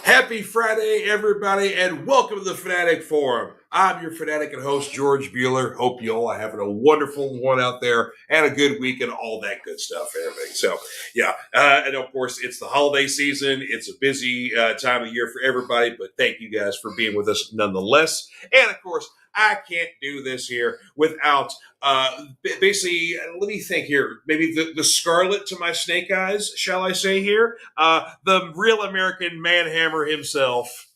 Happy Friday, everybody, and welcome to the Fanatic Forum. I'm your fanatic and host, George Bueller. Hope you all are having a wonderful one out there and a good week and all that good stuff and everything. So, and of course, it's the holiday season. It's a busy time of the year for everybody, but thank you guys for being with us nonetheless. And of course, I can't do this here without basically, let me think here. Maybe the scarlet to my snake eyes, shall I say here? The real American manhammer himself,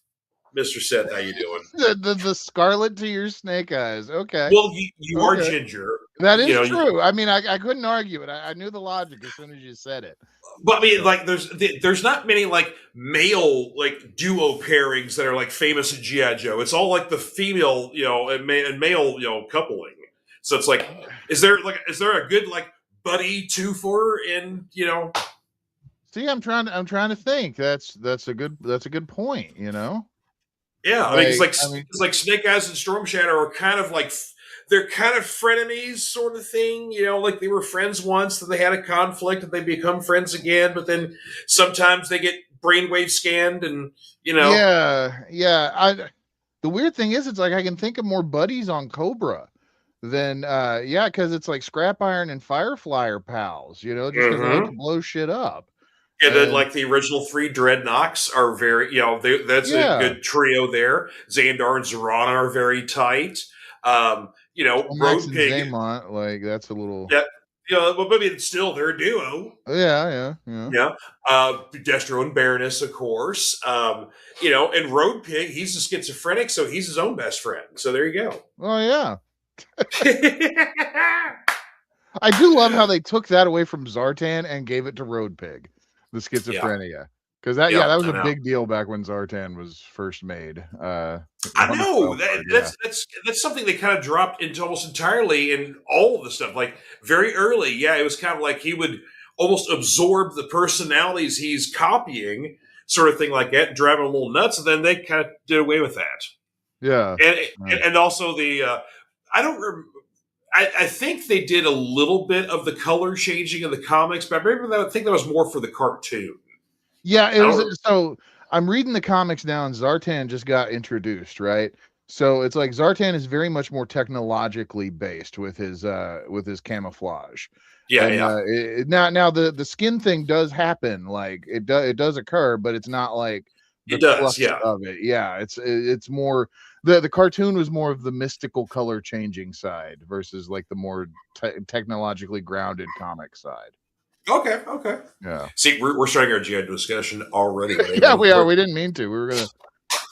Mr. Seth. How you doing? The scarlet to your snake eyes. Okay. Well, you are Okay. ginger. That You is know, true. I mean, I couldn't argue it. I knew the logic as soon as you said it. but I mean, So, like, there's not many like male like duo pairings that are like famous in GI Joe. It's all like the female, and male, coupling. So it's like, is there a good like buddy twofer in see, I'm trying to think. That's a good point. Yeah, I mean, Like, I mean, it's like Snake Eyes and Storm Shadow are kind of like they're kind of frenemies, sort of thing. Like they were friends once, then they had a conflict, and they become friends again. But then sometimes they get brainwave scanned, and yeah. The weird thing is, it's like I can think of more buddies on Cobra than yeah, because it's like Scrap Iron and Firefly are pals. Just because they like to hmm blow shit up. and then And like the original three Dreadnoks are very, that's a yeah, good trio there. Xandar and Zorana are very tight. Max Road and Pig. Zaymont, like that's a little. Yeah, well, maybe it's still their duo. Yeah. Yeah. Destro and Baroness, of course. And Road Pig, he's a schizophrenic, so he's his own best friend. So there you go. Oh yeah. I do love how they took that away from Zartan and gave it to Road Pig, the Yeah. schizophrenia. Because that Yeah. was I a know. big deal back when Zartan was first made. I On the know file that card, yeah. that's something they kind of dropped into almost entirely in all of the stuff. Like very early, yeah, it was kind of like he would almost absorb the personalities he's copying, sort of thing like that, and drive him a little nuts. And then they kind of did away with that. Yeah. And Right. and also the I don't. I think they did a little bit of the color changing in the comics, but I think that was more for the cartoon. Yeah, it I was don't. so I'm reading the comics now and Zartan just got introduced, right? So it's like Zartan is very much more technologically based with his camouflage. Yeah, And yeah, now the skin thing does happen, like it does occur, but it's not like the it does. crux Yeah, of it. Yeah, it's more the cartoon was more of the mystical color changing side versus like the more technologically grounded comic side. okay, okay. Yeah. See, we're starting our GI discussion already. Yeah, we are. We didn't mean to. We were gonna.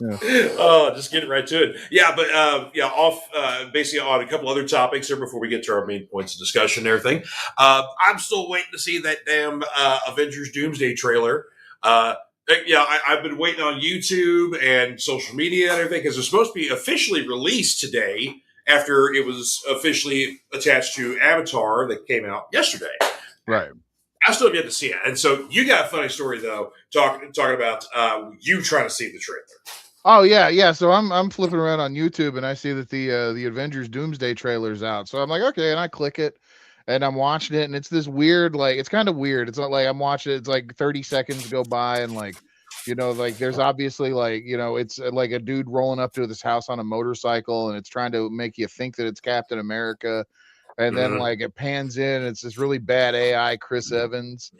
Yeah. Oh, just getting right to it. Yeah, but off basically on a couple other topics here before we get to our main points of discussion and everything. I'm still waiting to see that damn Avengers Doomsday trailer. I've been waiting on YouTube and social media and everything because it's supposed to be officially released today after it was officially attached to Avatar that came out yesterday. Right. I still have yet to see it. And so you got a funny story though, talking about you trying to see the trailer. Oh yeah. So I'm flipping around on YouTube and I see that the Avengers Doomsday trailer's out. So I'm like, okay, and I click it and I'm watching it and it's this weird, like it's kind of weird. It's not like I'm watching it, it's like 30 seconds go by and like like there's obviously like, it's like a dude rolling up to this house on a motorcycle and it's trying to make you think that it's Captain America. And then Mm-hmm. like it pans in, it's this really bad AI Chris Evans.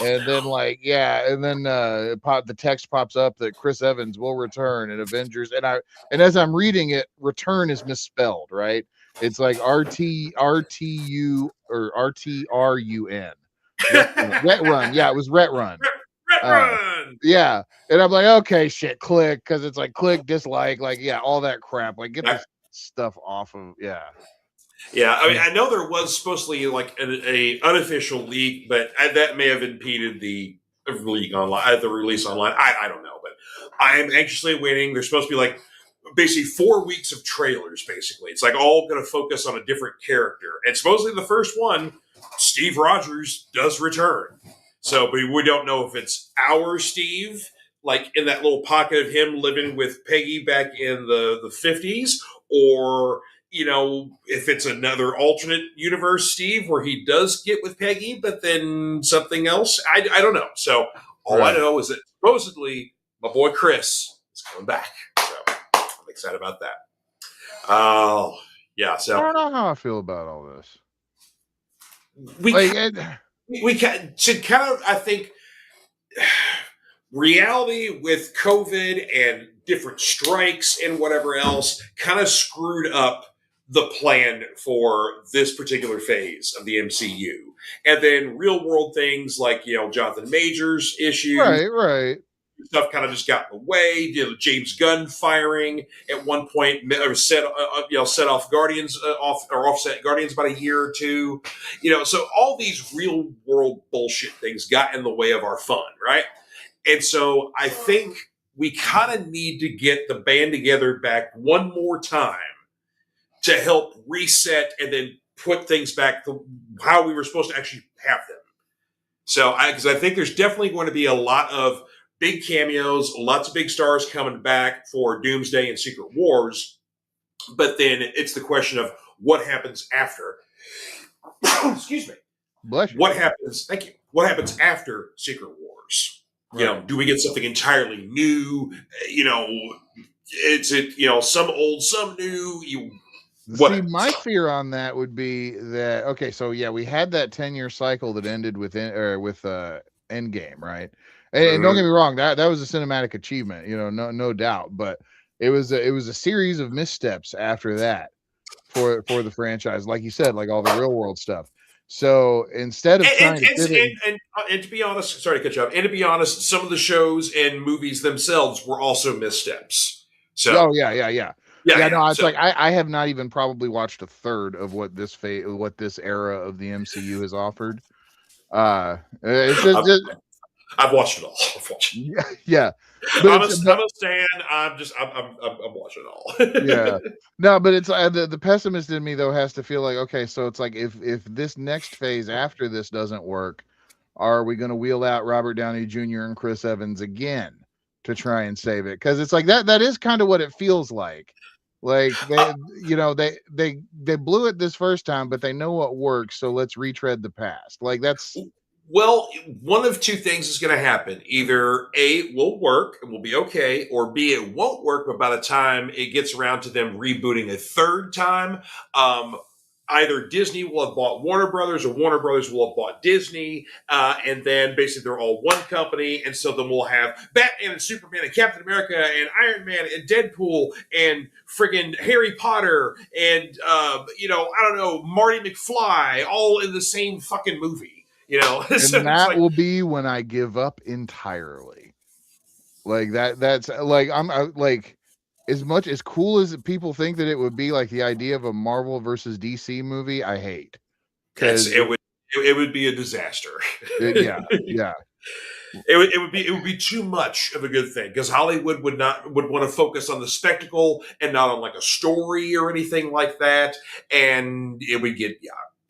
And then like yeah, and then the text pops up that Chris Evans will return in Avengers, and as I'm reading it, return is misspelled, right? It's like RTRTU or RTRUN. Ret Run. Yeah, it was Ret Run. Uh, Run! yeah, and I'm like, okay, shit, click, because it's like click, dislike, like yeah, all that crap. Like get this stuff off of yeah. Yeah, I mean, I know there was supposed to be like a unofficial leak, but that may have impeded the leak online, the release online. I don't know, but I am anxiously waiting. There's supposed to be like basically 4 weeks of trailers. Basically, it's like all going to focus on a different character, and supposedly the first one, Steve Rogers, does return. So, but we don't know if it's our Steve, like in that little pocket of him living with Peggy back in the 50s, or if it's another alternate universe Steve where he does get with Peggy, but then something else. I don't know. So all I Right. know is that supposedly my boy Chris is coming back. So I'm excited about that. Oh, yeah. I So don't know how I feel about all this. we Like, should kind of, I think, reality with COVID and different strikes and whatever else kind of screwed up the plan for this particular phase of the MCU. And then real world things like, Jonathan Majors issues, right. stuff kind of just got in the way. James Gunn firing at one point set off Guardians offset Guardians about a year or two. So all these real world bullshit things got in the way of our fun, right? And so I think we kind of need to get the band together back one more time to help reset and then put things back to how we were supposed to actually have them. So, because I think there's definitely going to be a lot of big cameos, lots of big stars coming back for Doomsday and Secret Wars. But then it's the question of what happens after. Excuse me. Bless you. What happens? Thank you. What happens after Secret Wars? Right. Do we get something entirely new? Some old, some new. See, my fear on that would be that, okay, so yeah, we had that 10-year cycle that ended with Endgame, right? And don't get me wrong, that was a cinematic achievement, no doubt. But it was a series of missteps after that for the franchise, like you said, like all the real world stuff. So instead of and to be honest, sorry to cut you off. And to be honest, some of the shows and movies themselves were also missteps. So yeah. It's like I have not even probably watched a third of what this era of the MCU has offered. It's just I've watched it all. Yeah. But I'm a stan. I'm watching it all. Yeah. No, but it's the pessimist in me though has to feel like, okay, so it's like if this next phase after this doesn't work, are we going to wheel out Robert Downey Jr. and Chris Evans again to try and save it? Because it's like that is kind of what it feels like. Like they blew it this first time, but they know what works, so let's retread the past. Like that's. Well, one of two things is going to happen. Either A, it will work and will be okay, or B, it won't work, but by the time it gets around to them rebooting a third time, either Disney will have bought Warner Brothers or Warner Brothers will have bought Disney, and then basically they're all one company, and so then we'll have Batman and Superman and Captain America and Iron Man and Deadpool and friggin' Harry Potter and, I don't know, Marty McFly all in the same fucking movie. And so that will be when I give up entirely. Like that's like I'm like as much as cool as people think that it would be, like the idea of a Marvel versus DC movie, I hate. Because it would be a disaster. Yeah. It would be too much of a good thing because Hollywood would want to focus on the spectacle and not on like a story or anything like that, and it would get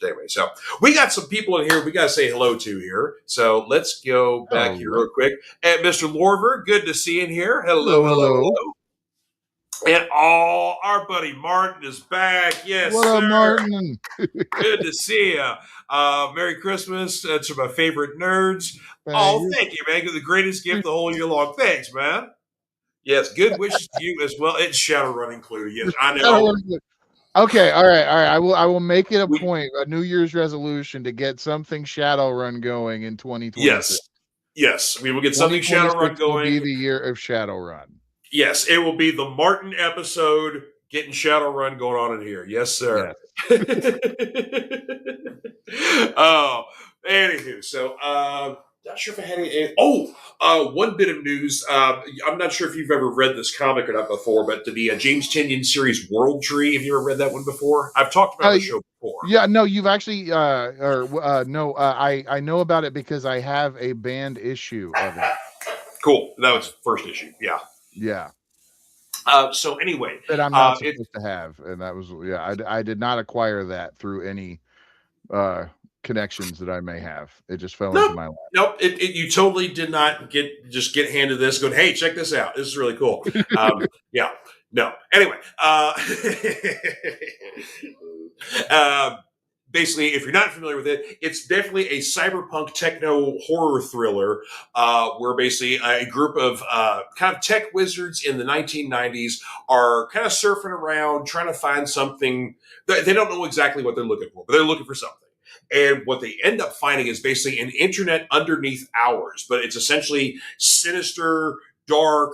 Anyway, so we got some people in here we got to say hello to here. So let's go back here real quick. And Mr. Lorver, good to see you in here. Hello. And our buddy Martin is back. Yes, what up, Martin? Good to see you. Merry Christmas to my favorite nerds. Thank you, man. The greatest gift the whole year long. Thanks, man. Yes, good wishes to you as well. It's Shadowrun included. Yes, I know. Okay, all right. I will make it a point, a New Year's resolution to get something Shadowrun going in 2026. Yes, we will get something Shadowrun going. Will be the year of Shadowrun. Yes, it will be the Martin episode getting Shadowrun going on in here. Yes, sir. Yes. Anywho, so not sure if I had any. One bit of news. I'm not sure if you've ever read this comic or not before, but the James Tynion series World Tree. Have you ever read that one before? I've talked about the show before. Yeah, no, you've actually. No, I know about it because I have a banned issue of it. Cool. That was first issue. Yeah. Yeah. So anyway, that I'm not supposed to have, and that was I did not acquire that through any connections that I may have. It just fell into my lap. Nope, you totally did not get handed this. Going, hey, check this out. This is really cool. Yeah, no. Anyway, basically, if you're not familiar with it, it's definitely a cyberpunk techno horror thriller where basically a group of kind of tech wizards in the 1990s are kind of surfing around trying to find something. They don't know exactly what they're looking for, but they're looking for something. And what they end up finding is basically an internet underneath ours, but it's essentially sinister, dark,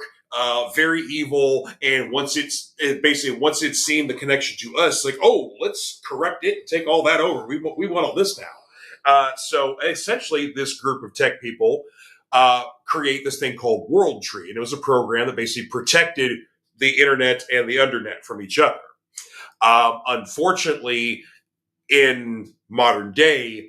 very evil. And once once it's seen the connection to us, like, oh, let's corrupt it, take all that over. We want all this now. So essentially, this group of tech people create this thing called World Tree, and it was a program that basically protected the internet and the undernet from each other. Unfortunately, in modern day,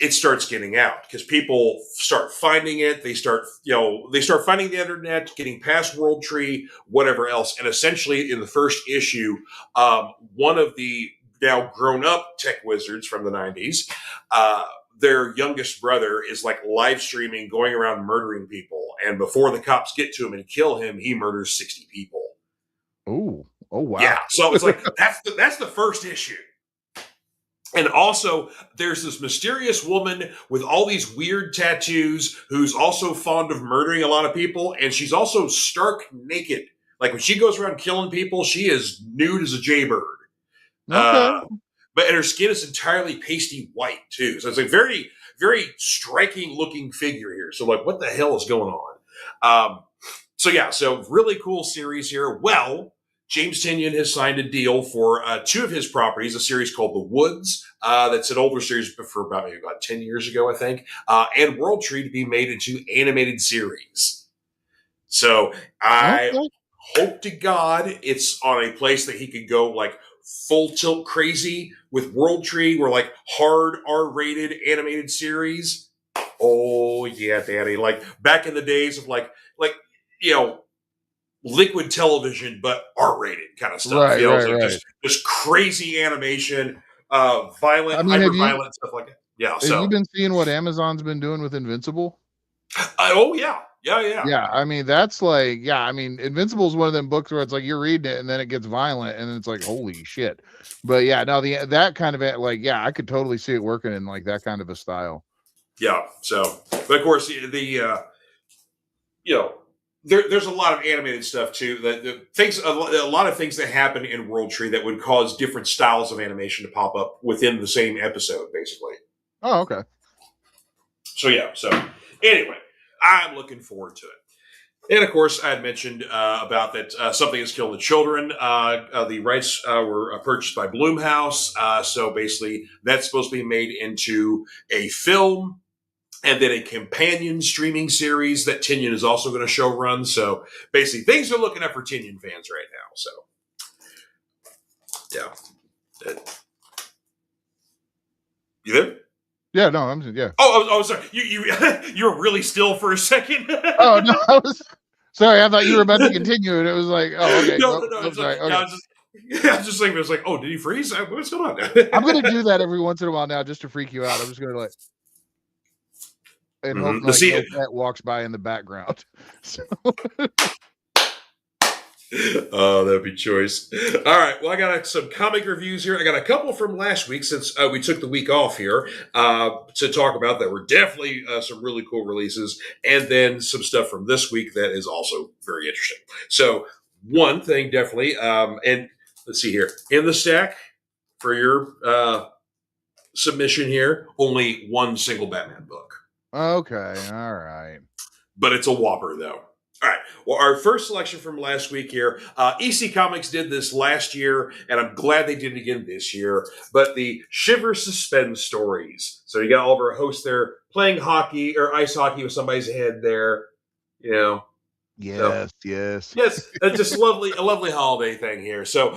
it starts getting out because people start finding it. They start finding the internet, getting past World Tree, whatever else. And essentially, in the first issue, one of the now grown-up tech wizards from the 90s, their youngest brother is like live streaming, going around murdering people. And before the cops get to him and kill him, he murders 60 people. Oh wow! Yeah, so it's like that's the first issue. And also, there's this mysterious woman with all these weird tattoos who's also fond of murdering a lot of people, and she's also stark naked. Like when she goes around killing people, she is nude as a jaybird. Okay. But and her skin is entirely pasty white too, so it's a very, very striking looking figure here. So like, what the hell is going on? So really cool series here. Well, James Tynion has signed a deal for two of his properties, a series called The Woods, that's an older series for about 10 years ago, I think, and World Tree to be made into animated series. So I hope to God it's on a place that he could go like full tilt crazy with World Tree, where like hard R-rated animated series. Oh yeah, Daddy! Like back in the days of like liquid television, but R-rated kind of stuff. Right. Just crazy animation, violent, hyper-violent stuff like that. Yeah. Have you been seeing what Amazon's been doing with Invincible? Oh yeah. Yeah, I mean that's like, I mean Invincible is one of them books where it's like you're reading it and then it gets violent and it's like holy shit. But yeah, no, that kind of I could totally see it working in like that kind of a style. Yeah. So, but of course there's a lot of animated stuff too. A lot of things that happen in World Tree that would cause different styles of animation to pop up within the same episode, basically. Oh, okay. So yeah. So anyway, I'm looking forward to it. And of course, I had mentioned about that Something Is Killing the Children. The rights were purchased by Blumhouse. So basically, that's supposed to be made into a film and then a companion streaming series that Tynion is also going to show run. So basically, things are looking up for Tynion fans right now. So, yeah. You there? Yeah, no, I'm just, yeah. Oh, sorry. You were really still for a second. Oh no, I was sorry. I thought you were about to continue, and it was like, oh, okay. No. Sorry. Okay. I was just thinking, it was like, oh, did he freeze? What's going on? I'm gonna do that every once in a while now, just to freak you out. I'm just gonna like, and hope like no cat walks by in the background. So. Oh, that'd be choice. All right. Well, I got some comic reviews here. I got a couple from last week since we took the week off here to talk about that were definitely some really cool releases. And then some stuff from this week that is also very interesting. So one thing definitely, and let's see here. In the stack for your submission here, only one single Batman book. Okay. All right. But it's a whopper, though. All right. Well, our first selection from last week here, EC Comics did this last year, and I'm glad they did it again this year. But the Shiver Suspend stories. So you got all of our hosts there playing hockey or ice hockey with somebody's head there. You know. Yes. Yes. It's just a lovely holiday thing here. So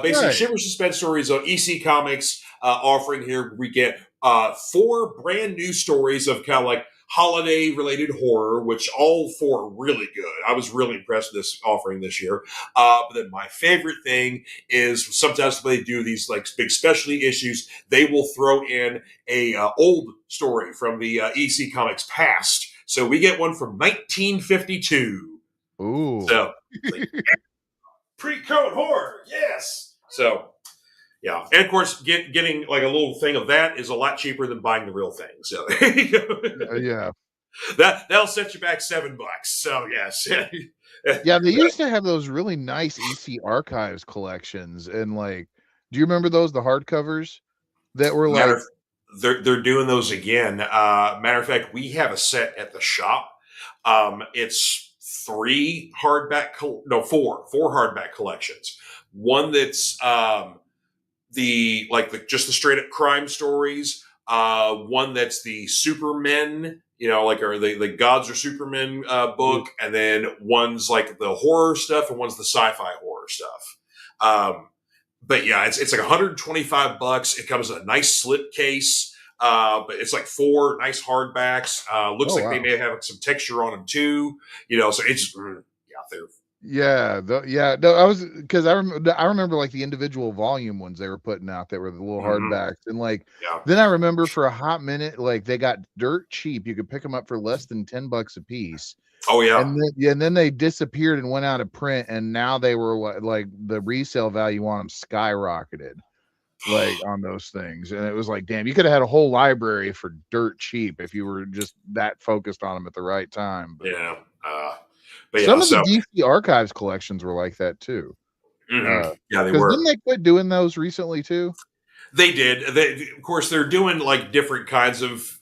basically, right. Shiver Suspend stories on EC Comics offering here. We get 4 brand new stories of kind of like holiday related horror, which all 4 are really good. I was really impressed with this offering this year. But then my favorite thing is sometimes when they do these like big specialty issues, they will throw in a old story from the EC Comics past. So we get one from 1952. Ooh. So pre-code horror, yes. So Yeah, and of course, getting like a little thing of that is a lot cheaper than buying the real thing. So Yeah. that'll set you back $7. So yes, Yeah, they used to have those really nice EC Archives collections, and, like, do you remember those, the hardcovers that were, matter like of, they're doing those again. Matter of fact, we have a set at the shop. It's four hardback collections. One that's just the straight up crime stories. One that's the Supermen, or the Gods or Supermen book, and then one's like the horror stuff, and one's the sci-fi horror stuff. But yeah, it's like $125. It comes in a nice slip case. But it's like four nice hardbacks. Looks Oh, like they wow. may have some texture on them too. So it's they're Yeah, no, I was because I remember, like, the individual volume ones they were putting out that were the little mhm, hardbacks, and, like, yeah. then I remember for a hot minute, like, they got dirt cheap. You could pick them up for less than $10 a piece, Oh yeah. and then they disappeared and went out of print, and now they were like the resale value on them skyrocketed, like, on those things, and it was like, damn, you could have had a whole library for dirt cheap if you were just that focused on them at the right time, but Yeah. But yeah. some of the So DC Archives collections were like that too. yeah, they Because didn't were. they quit doing those recently too? They did. Of course, they're doing like different kinds of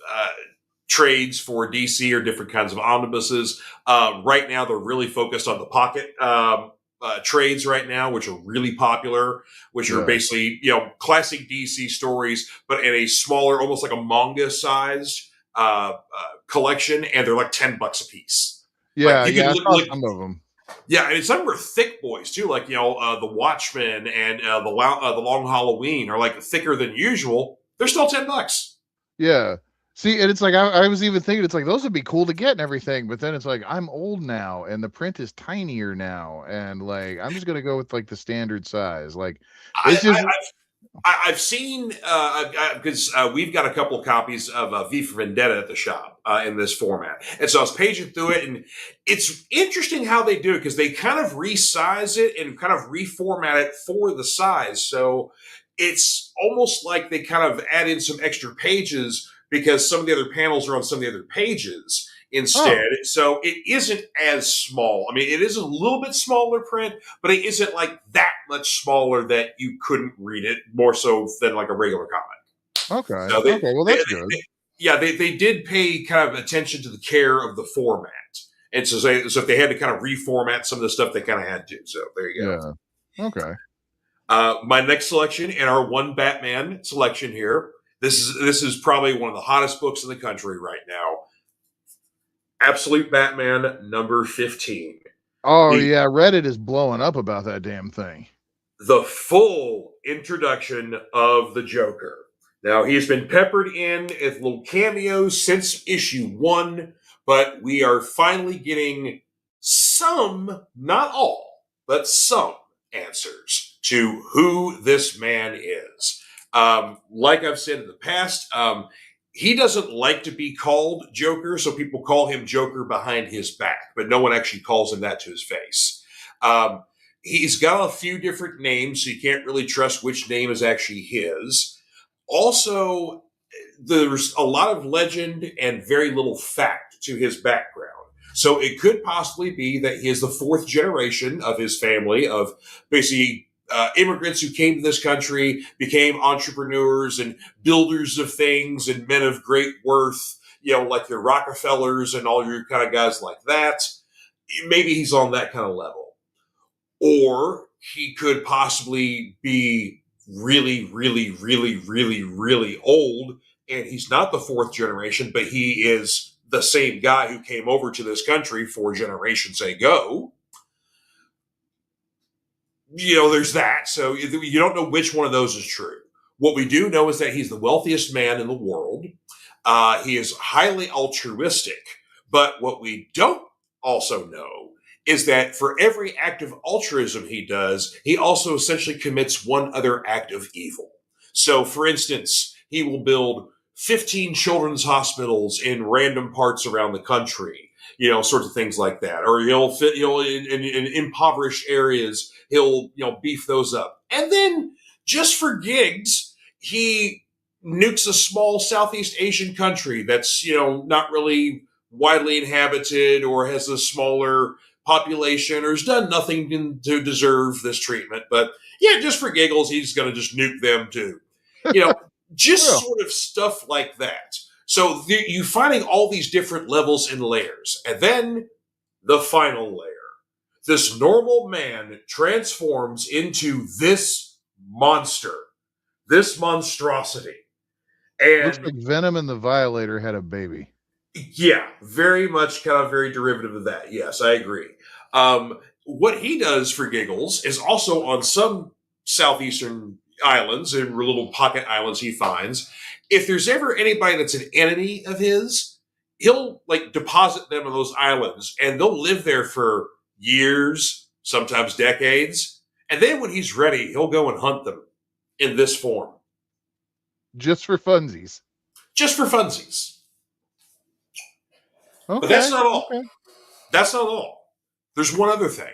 trades for DC or different kinds of omnibuses. Right now, they're really focused on the pocket trades right now, which are really popular, which are Yeah. basically classic DC stories, but in a smaller, almost like a manga sized collection, and they're like $10 a piece. Like Yeah, you can yeah, I look saw like some of them. yeah, and some were thick boys too, like the Watchmen and the Long Halloween are like thicker than usual. They're still $10. Yeah. See, and it's like I was even thinking it's like those would be cool to get and everything, but then it's like I'm old now and the print is tinier now, and like I'm just gonna go with like the standard size. Like I, it's just I've seen because we've got a couple of copies of V for Vendetta at the shop in this format, and so I was paging through it, and it's interesting how they do it because they kind of resize it and kind of reformat it for the size. So it's almost like they kind of add in some extra pages because some of the other panels are on some of the other pages instead. oh, So it isn't as small. I mean, it is a little bit smaller print, but it isn't like that much smaller that you couldn't read it more so than like a regular comic. okay. So Okay, well that's good. they did pay kind of attention to the care of the format. And so if they had to kind of reformat some of the stuff, they kind of had to. So there you go. Yeah. Okay. My next selection and our one Batman selection here. This is probably one of the hottest books in the country right now. Absolute Batman number 15. Oh The yeah, Reddit is blowing up about that damn thing. the full introduction of the Joker. Now, he's been peppered in with little cameos since issue 1, but we are finally getting some, not all, but some answers to who this man is. Like I've said in the past, he doesn't like to be called Joker, so people call him Joker behind his back, but no one actually calls him that to his face. He's got a few different names, so you can't really trust which name is actually his. Also, there's a lot of legend and very little fact to his background. So it could possibly be that he is the fourth generation of his family of basically immigrants who came to this country, became entrepreneurs and builders of things and men of great worth, like your Rockefellers and all your kind of guys like that. Maybe he's on that kind of level. Or he could possibly be really, really, really, really, really old, and he's not the fourth generation, but he is the same guy who came over to this country 4 generations ago. There's that. So you don't know which one of those is true. What we do know is that he's the wealthiest man in the world. He is highly altruistic. But what we don't also know is that for every act of altruism he does, he also essentially commits one other act of evil. So, for instance, he will build 15 children's hospitals in random parts around the country, sorts of things like that. Or he'll fit, in impoverished areas, he'll, beef those up. And then just for gigs, he nukes a small Southeast Asian country that's, not really widely inhabited or has a smaller population or has done nothing to deserve this treatment. But yeah, just for giggles, he's going to just nuke them too. You know, just Well, sort of stuff like that. So you finding all these different levels and layers. And then the final layer. This normal man transforms into this monster, this monstrosity. looks And like Venom and the Violator had a baby. yeah, very much kind of very derivative of that. Yes, I agree. What he does for giggles is also on some southeastern islands and little pocket islands he finds. If there's ever anybody that's an enemy of his, he'll like deposit them on those islands and they'll live there for years, sometimes decades. And then when he's ready, he'll go and hunt them in this form. Just for funsies. Just for funsies. Okay. But that's not all. Okay. That's not all. There's one other thing.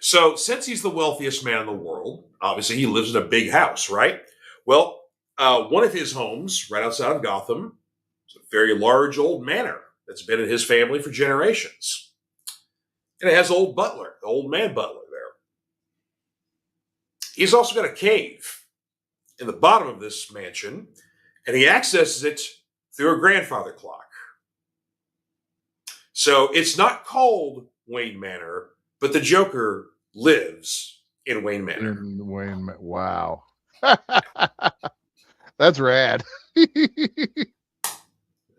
So, since he's the wealthiest man in the world, obviously he lives in a big house, right? Well, one of his homes right outside of Gotham is a very large old manor that's been in his family for generations. And it has old butler, the old man butler there. He's also got a cave in the bottom of this mansion, and he accesses it through a grandfather clock. So it's not called Wayne Manor, but the Joker lives in Wayne Manor. Wow. That's rad.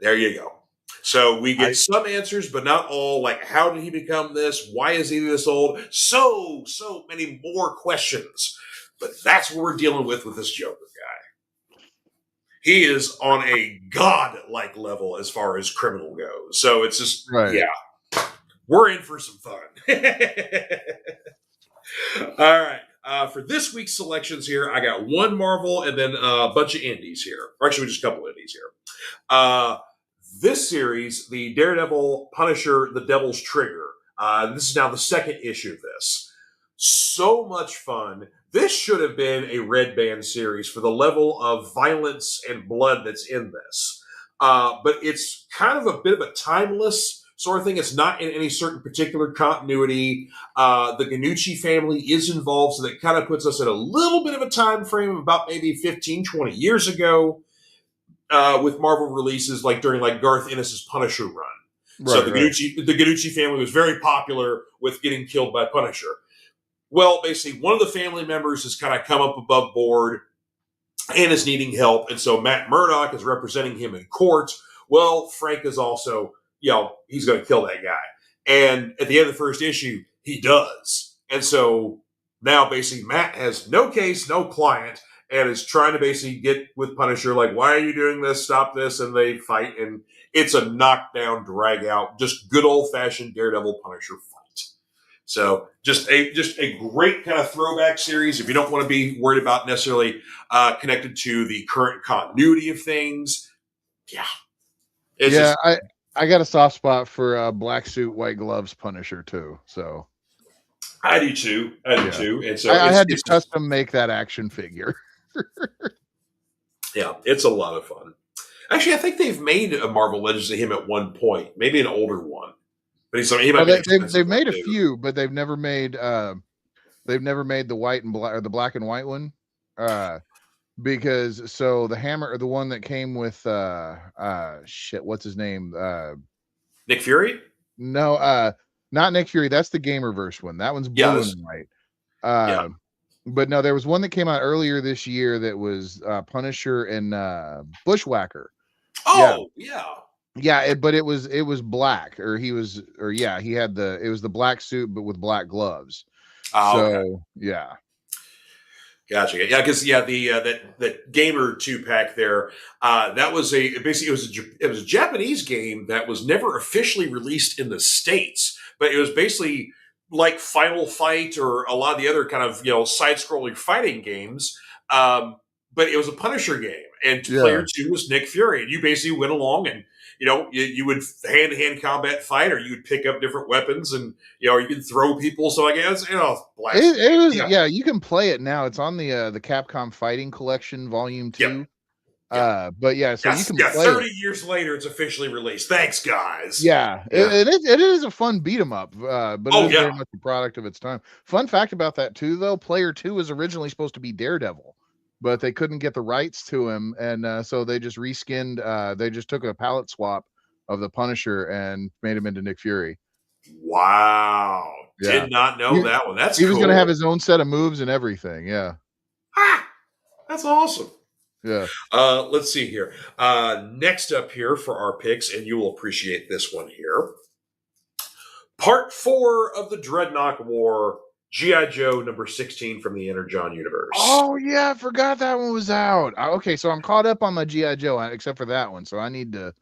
There you go. So we get some answers, but not all. Like, how did he become this? Why is he this old? So many more questions. But that's what we're dealing with this Joker guy. He is on a god-like level as far as criminal goes. So it's just, yeah, we're in for some fun. All right. For this week's selections here, I got one Marvel and then a bunch of indies here. Or actually, just a couple of indies here. This series, the Daredevil Punisher, The Devil's Trigger. This is now the second issue of this. So much fun. This should have been a Red Band series for the level of violence and blood that's in this. But it's kind of a bit of a timeless sort of thing. It's not in any certain particular continuity. The Ganucci family is involved, so that kind of puts us in a little bit of a time frame of about maybe 15, 20 years ago with Marvel releases like during like Garth Ennis's Punisher run. Right, so the Ganucci family was very popular with getting killed by Punisher. Well, basically, one of the family members has kind of come up above board and is needing help. And so Matt Murdock is representing him in court. Well, Frank is also, he's going to kill that guy. And at the end of the first issue, he does. And so now basically Matt has no case, no client, and is trying to basically get with Punisher, like, why are you doing this? Stop this. And they fight. And it's a knockdown, drag out, just good old fashioned Daredevil Punisher fight. So just a great kind of throwback series. If you don't want to be worried about necessarily connected to the current continuity of things. Yeah. I got a soft spot for black suit, white gloves Punisher too. So I do too. And so I had to custom make that action figure. Yeah, it's a lot of fun. Actually, I think they've made a Marvel Legends of him at one point, maybe an older one. But they've made a few, but they've never made the white and black or the black and white one. Because so the Hammer, or the one that came with what's his name? Nick Fury? No, not Nick Fury. That's the Gamerverse one. That one's blue and white. But no, there was one that came out earlier this year that was Punisher and Bushwhacker. Oh, yeah. Yeah, but it was black, he had it was the black suit, but with black gloves. Okay. Yeah. Gotcha. Yeah, because that Gamer 2-pack there, that was it was a Japanese game that was never officially released in the States, but it was basically like Final Fight or a lot of the other kind of side-scrolling fighting games. But it was a Punisher game, and player 2 was Nick Fury, and you basically went along and you would hand-to-hand combat fight, or you would pick up different weapons, and or you could throw people. So I guess blast. It was you can play it now. It's on the Capcom Fighting Collection Volume 2. Yeah. But so you can play 30 it. years later, it's officially released. Thanks, guys. Yeah. It is a fun beat 'em up, but it is very much a product of its time. Fun fact about that too, though, Player 2 was originally supposed to be Daredevil, but they couldn't get the rights to him, and so they just reskinned. They just took a palette swap of the Punisher and made him into Nick Fury. Wow. Yeah. Did not know that one. That's he was cool. going to have his own set of moves and everything. Yeah. That's awesome. Yeah. Let's see here. Next up here for our picks, and you will appreciate this one here. Part 4 of the Dreadnought War, G.I. Joe number 16 from the Energon universe. Oh, yeah, I forgot that one was out. Okay, so I'm caught up on my G.I. Joe, except for that one, so I need to,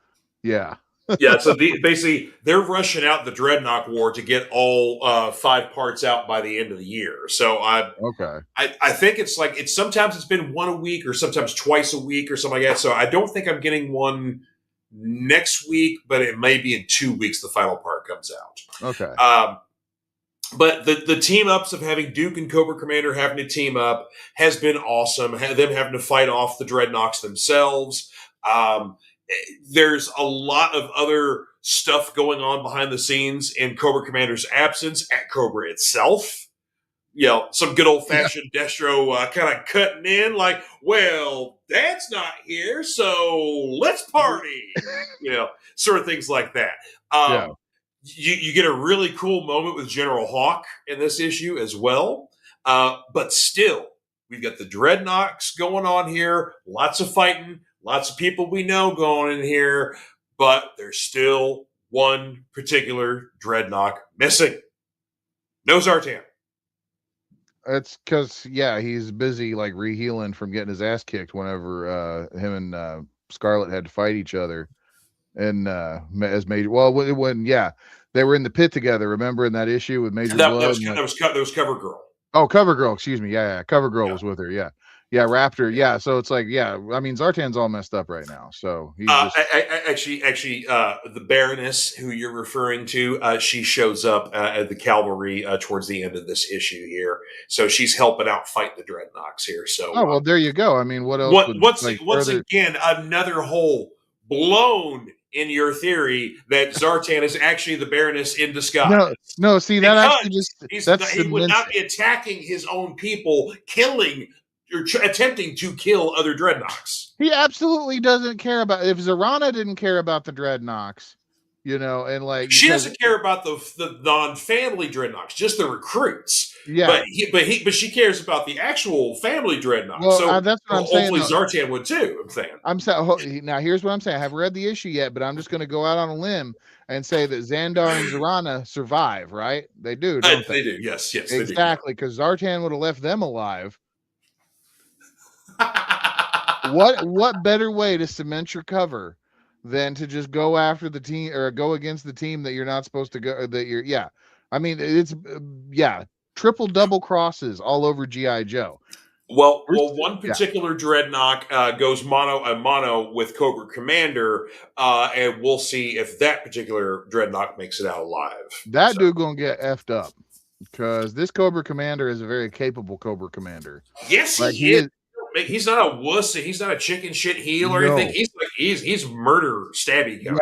so basically, they're rushing out the Dreadnought War to get all 5 parts out by the end of the year. So I think it's sometimes it's been one a week or sometimes twice a week or something like that. So I don't think I'm getting one next week, but it may be in 2 weeks the final part comes out. Okay. But the team ups of having Duke and Cobra Commander having to team up has been awesome. Them having to fight off the Dreadnoks themselves. There's a lot of other stuff going on behind the scenes in Cobra Commander's absence at Cobra itself. Some good old-fashioned Destro kind of cutting in like, well, Dad's not here, so let's party. Sort of things like that. You get a really cool moment with General Hawk in this issue as well. But still, we've got the Dreadnoks going on here, lots of fighting, lots of people we know going in here, but there's still one particular Dreadnought missing. No Zartan. It's because, he's busy, like, re-healing from getting his ass kicked whenever him and Scarlet had to fight each other. And as Major... Well, when they were in the pit together, remember, in that issue with Major Blood? That was Cover Girl. Oh, Cover Girl, excuse me. Yeah, Cover Girl was with her, Yeah, Raptor. Yeah, so it's like, I mean, Zartan's all messed up right now. So he's actually, the Baroness who you're referring to, she shows up at the cavalry towards the end of this issue here. So she's helping out fight the Dreadnoks here. So well, there you go. I mean, what else? Once again, another hole blown in your theory that Zartan is actually the Baroness in disguise. No. See, that actually he would not be attacking his own people, killing. You're attempting to kill other Dreadnoks. He absolutely doesn't care about. If Zarana didn't care about the Dreadnoks, and like she doesn't care about the non-family Dreadnoks, just the recruits. Yeah, but she cares about the actual family Dreadnoks. Well, so that's what I'm saying. Hopefully Zartan would too. I'm saying now. Here's what I'm saying. I haven't read the issue yet, but I'm just going to go out on a limb and say that Xandar and Zarana survive. Right? They do. Don't they? They do. Yes. Exactly. Because Zartan would have left them alive. What better way to cement your cover than to just go after the team or go against the team that you're not supposed to go? I mean, it's triple double crosses all over G.I. Joe. Well, one particular Dreadnought goes mono a mono with Cobra Commander, and we'll see if that particular Dreadnought makes it out alive. That dude gonna get effed up because this Cobra Commander is a very capable Cobra Commander. Yes, he is. He's not a wuss. He's not a chicken shit heel or anything. He's murder stabby guy.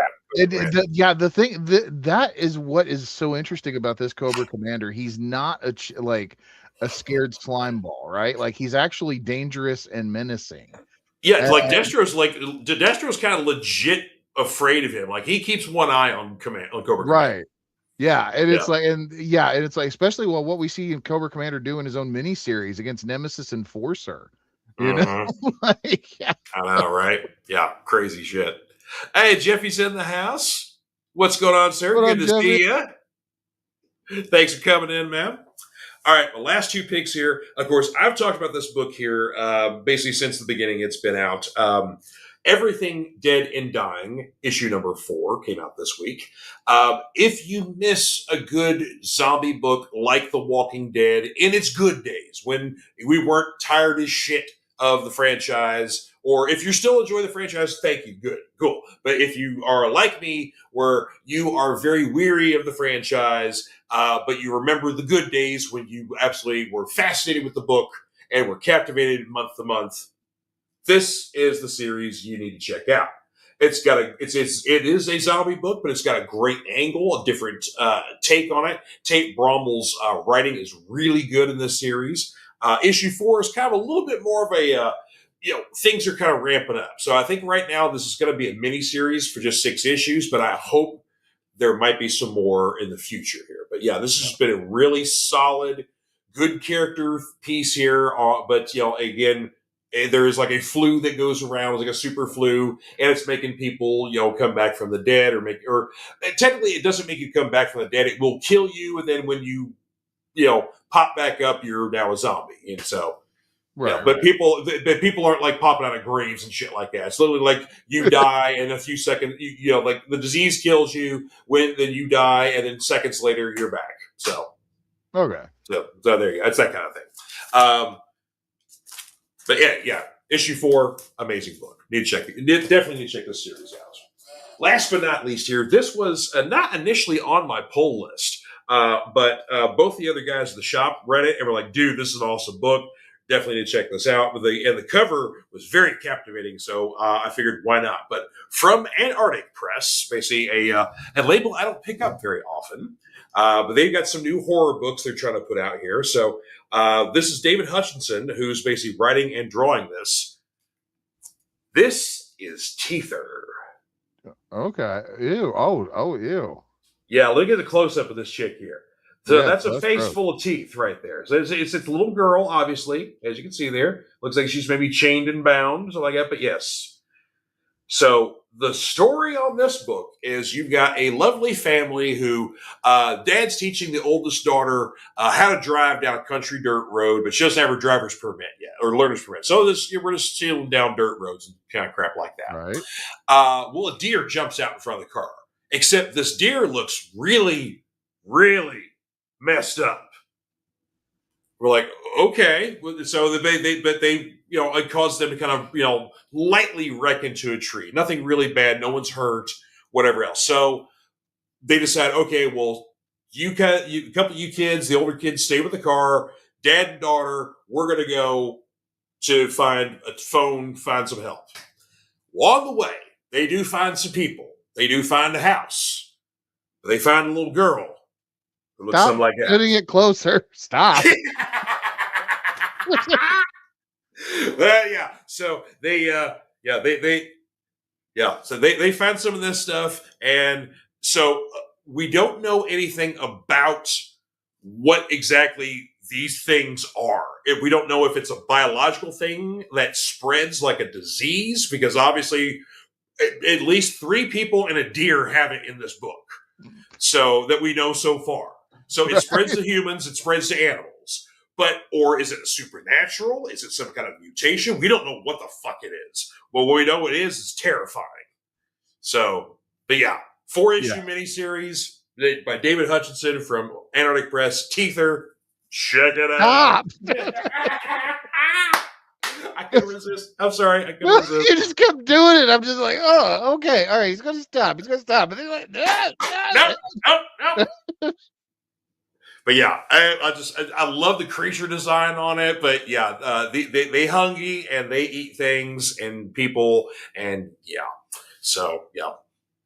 The thing that is what is so interesting about this Cobra Commander. He's not a scared slime ball, right? Like he's actually dangerous and menacing. Yeah, like Destro's kind of legit afraid of him. Like he keeps one eye on Cobra Commander. Right. Yeah, and it's like especially what we see in Cobra Commander do in his own miniseries against Nemesis Enforcer. You know, I know, right? Yeah, crazy shit. Hey, Jeffy's in the house. What's going on, sir? Good to see you. Thanks for coming in, man. All right, the last 2 picks here. Of course, I've talked about this book here basically since the beginning. It's been out. Everything Dead and Dying, issue number 4, came out this week. If you miss a good zombie book like The Walking Dead in its good days, when we weren't tired as shit of the franchise, or if you're still enjoying the franchise, thank you, good, cool. But if you are like me, where you are very weary of the franchise, but you remember the good days when you absolutely were fascinated with the book and were captivated month to month, this is the series you need to check out. It is a zombie book, but it's got a great angle, a different take on it. Tate Bromwell's writing is really good in this series. Issue 4 is kind of a little bit more of a things are kind of ramping up. So I think right now this is going to be a mini series for just 6 issues, but I hope there might be some more in the future here. But yeah, this has been a really solid, good character piece here. But again, there is like a flu that goes around, like a super flu, and it's making people, come back from the dead, or technically it doesn't make you come back from the dead. It will kill you, and then when you, pop back up, you're now a zombie. And so, people aren't like popping out of graves and shit like that. It's literally like you die in a few seconds. Like the disease kills you, then you die, and then seconds later you're back. So, okay. So there you go. It's that kind of thing. But yeah. Issue 4, amazing book. Definitely need to check this series out. Last but not least here, this was not initially on my poll list, but both the other guys at the shop read it and were like, dude, this is an awesome book. Definitely need to check this out. And the cover was very captivating, so I figured, why not? But from Fanatic Press, basically a label I don't pick up very often, but they've got some new horror books they're trying to put out here. So this is David Hutchinson, who's basically writing and drawing this. This is Teether. Okay. Ew. Oh, ew. Yeah, look at the close-up of this chick here. So Yeah, that's a face gross. full of teeth right there. So it's a little girl, obviously, as you can see there. Looks like she's maybe chained and bound, something like that, but yes. So the story on this book is you've got a lovely family who dad's teaching the oldest daughter how to drive down a country dirt road, but she doesn't have her driver's permit yet, or learner's permit. So we're just sealing down dirt roads and kind of crap like that. Right. Well, a deer jumps out in front of the car, except this deer looks really, really messed up. We're like, okay. So they it caused them to kind of, lightly wreck into a tree. Nothing really bad. No one's hurt, whatever else. So they decide, okay, well, a couple of you kids, the older kids, stay with the car. Dad and daughter, we're going to go to find some help. Along the way, they do find some people. They do find a house. They find a little girl who looks something like that. Getting it closer. Stop. Yeah. So they find some of this stuff, and so we don't know anything about what exactly these things are. We don't know if it's a biological thing that spreads like a disease, because obviously at least 3 people and a deer have it in this book. So that we know so far. So it spreads to humans, it spreads to animals. Or is it a supernatural? Is it some kind of mutation? We don't know what the fuck it is. But what we know it is terrifying. So, but yeah, 4-issue miniseries by David Hutchinson from Fanatic Press. Teether, check it out. Stop. I couldn't resist. I'm sorry, I couldn't resist. You just kept doing it. I'm just like, oh, okay, all right. He's gonna stop. But then like, no. But yeah, I love the creature design on it. But yeah, they hungry and they eat things and people, and yeah. So yeah,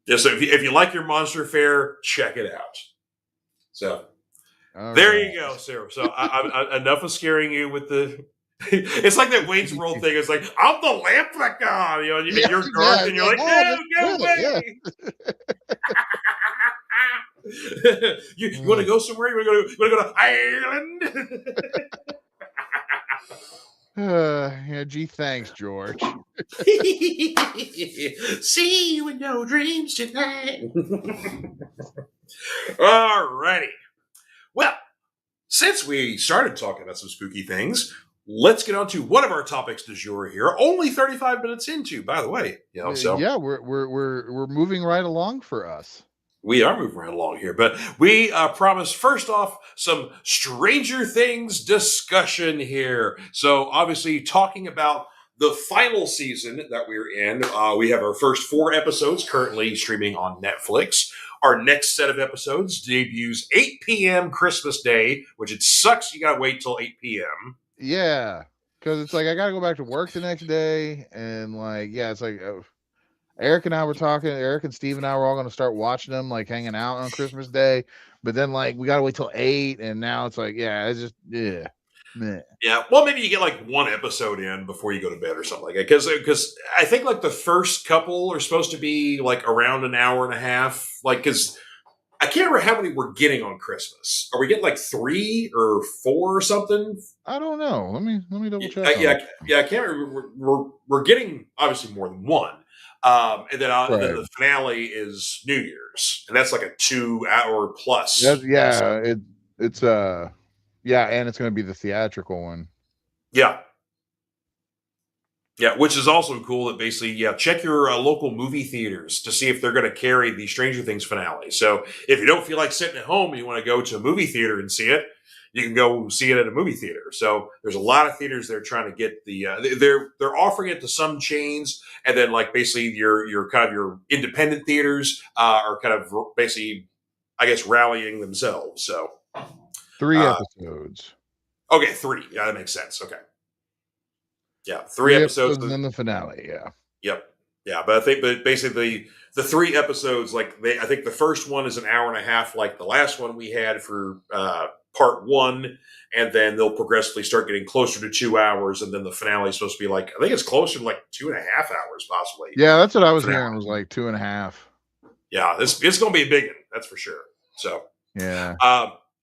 just if you like your monster fare, check it out. So there you go, Sarah. So I enough of scaring you with the. It's like that Wayne's World thing. It's like, I'm the leprechaun, and you're dark, and you're like, no, go away. You want to go somewhere? You want to go to Ireland? Gee, thanks, George. See you in your dreams tonight. Alrighty. Well, since we started talking about some spooky things, let's get on to one of our topics du jour here. Only 35 minutes into, by the way. So yeah, we're moving right along for us. We are moving right along here, but we promised first off some Stranger Things discussion here. So obviously talking about the final season that we're in, we have our first 4 episodes currently streaming on Netflix. Our next set of episodes debuts 8 p.m. Christmas Day, which it sucks you gotta wait till 8 p.m. Yeah, because it's like I gotta go back to work the next day, and like, yeah, it's like Eric and I were talking. Eric and Steve and I were all going to start watching them, like hanging out on Christmas Day. But then, like, we got to wait till 8, and now it's like, yeah, it's just, yeah, meh. Yeah, well, maybe you get like 1 episode in before you go to bed or something like that. Because I think like the first couple are supposed to be like around an hour and a half. Like, because I can't remember how many we're getting on Christmas. Are we getting like 3 or 4 or something? I don't know. Let me double check. I can't remember. We're getting obviously more than 1. And then then the finale is New Year's, and that's like a 2-hour plus. Yeah, it's yeah, and it's going to be the theatrical one. Yeah, which is also cool. That basically, check your local movie theaters to see if they're going to carry the Stranger Things finale. So if you don't feel like sitting at home and you want to go to a movie theater and see it, you can go see it at a movie theater. So there's a lot of theaters that are trying to get the they're offering it to some chains, and then like basically your kind of your independent theaters are kind of basically, I guess, rallying themselves. So 3 episodes. Okay, 3. Yeah, that makes sense. Okay. Yeah, 3 episodes and then the finale. Yeah. Yep. Yeah, but I think basically the 3 episodes, like I think the first one is an hour and a half, like the last one we had for part 1, and then they'll progressively start getting closer to 2 hours, and then the finale is supposed to be like, I think it's closer to like 2.5 hours, possibly. Yeah, that's what I was hearing. Was like 2.5. Yeah, it's going to be a big one, that's for sure. So yeah,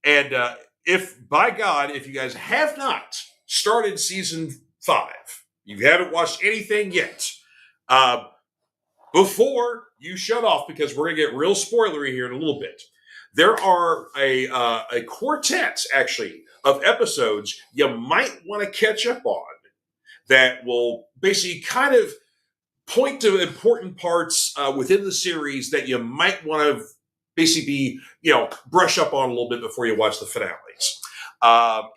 and if by God, if you guys have not started season 5, you haven't watched anything yet, before you shut off, because we're going to get real spoilery here in a little bit. There are a quartet, actually, of episodes you might want to catch up on that will basically kind of point to important parts within the series that you might want to basically brush up on a little bit before you watch the finales.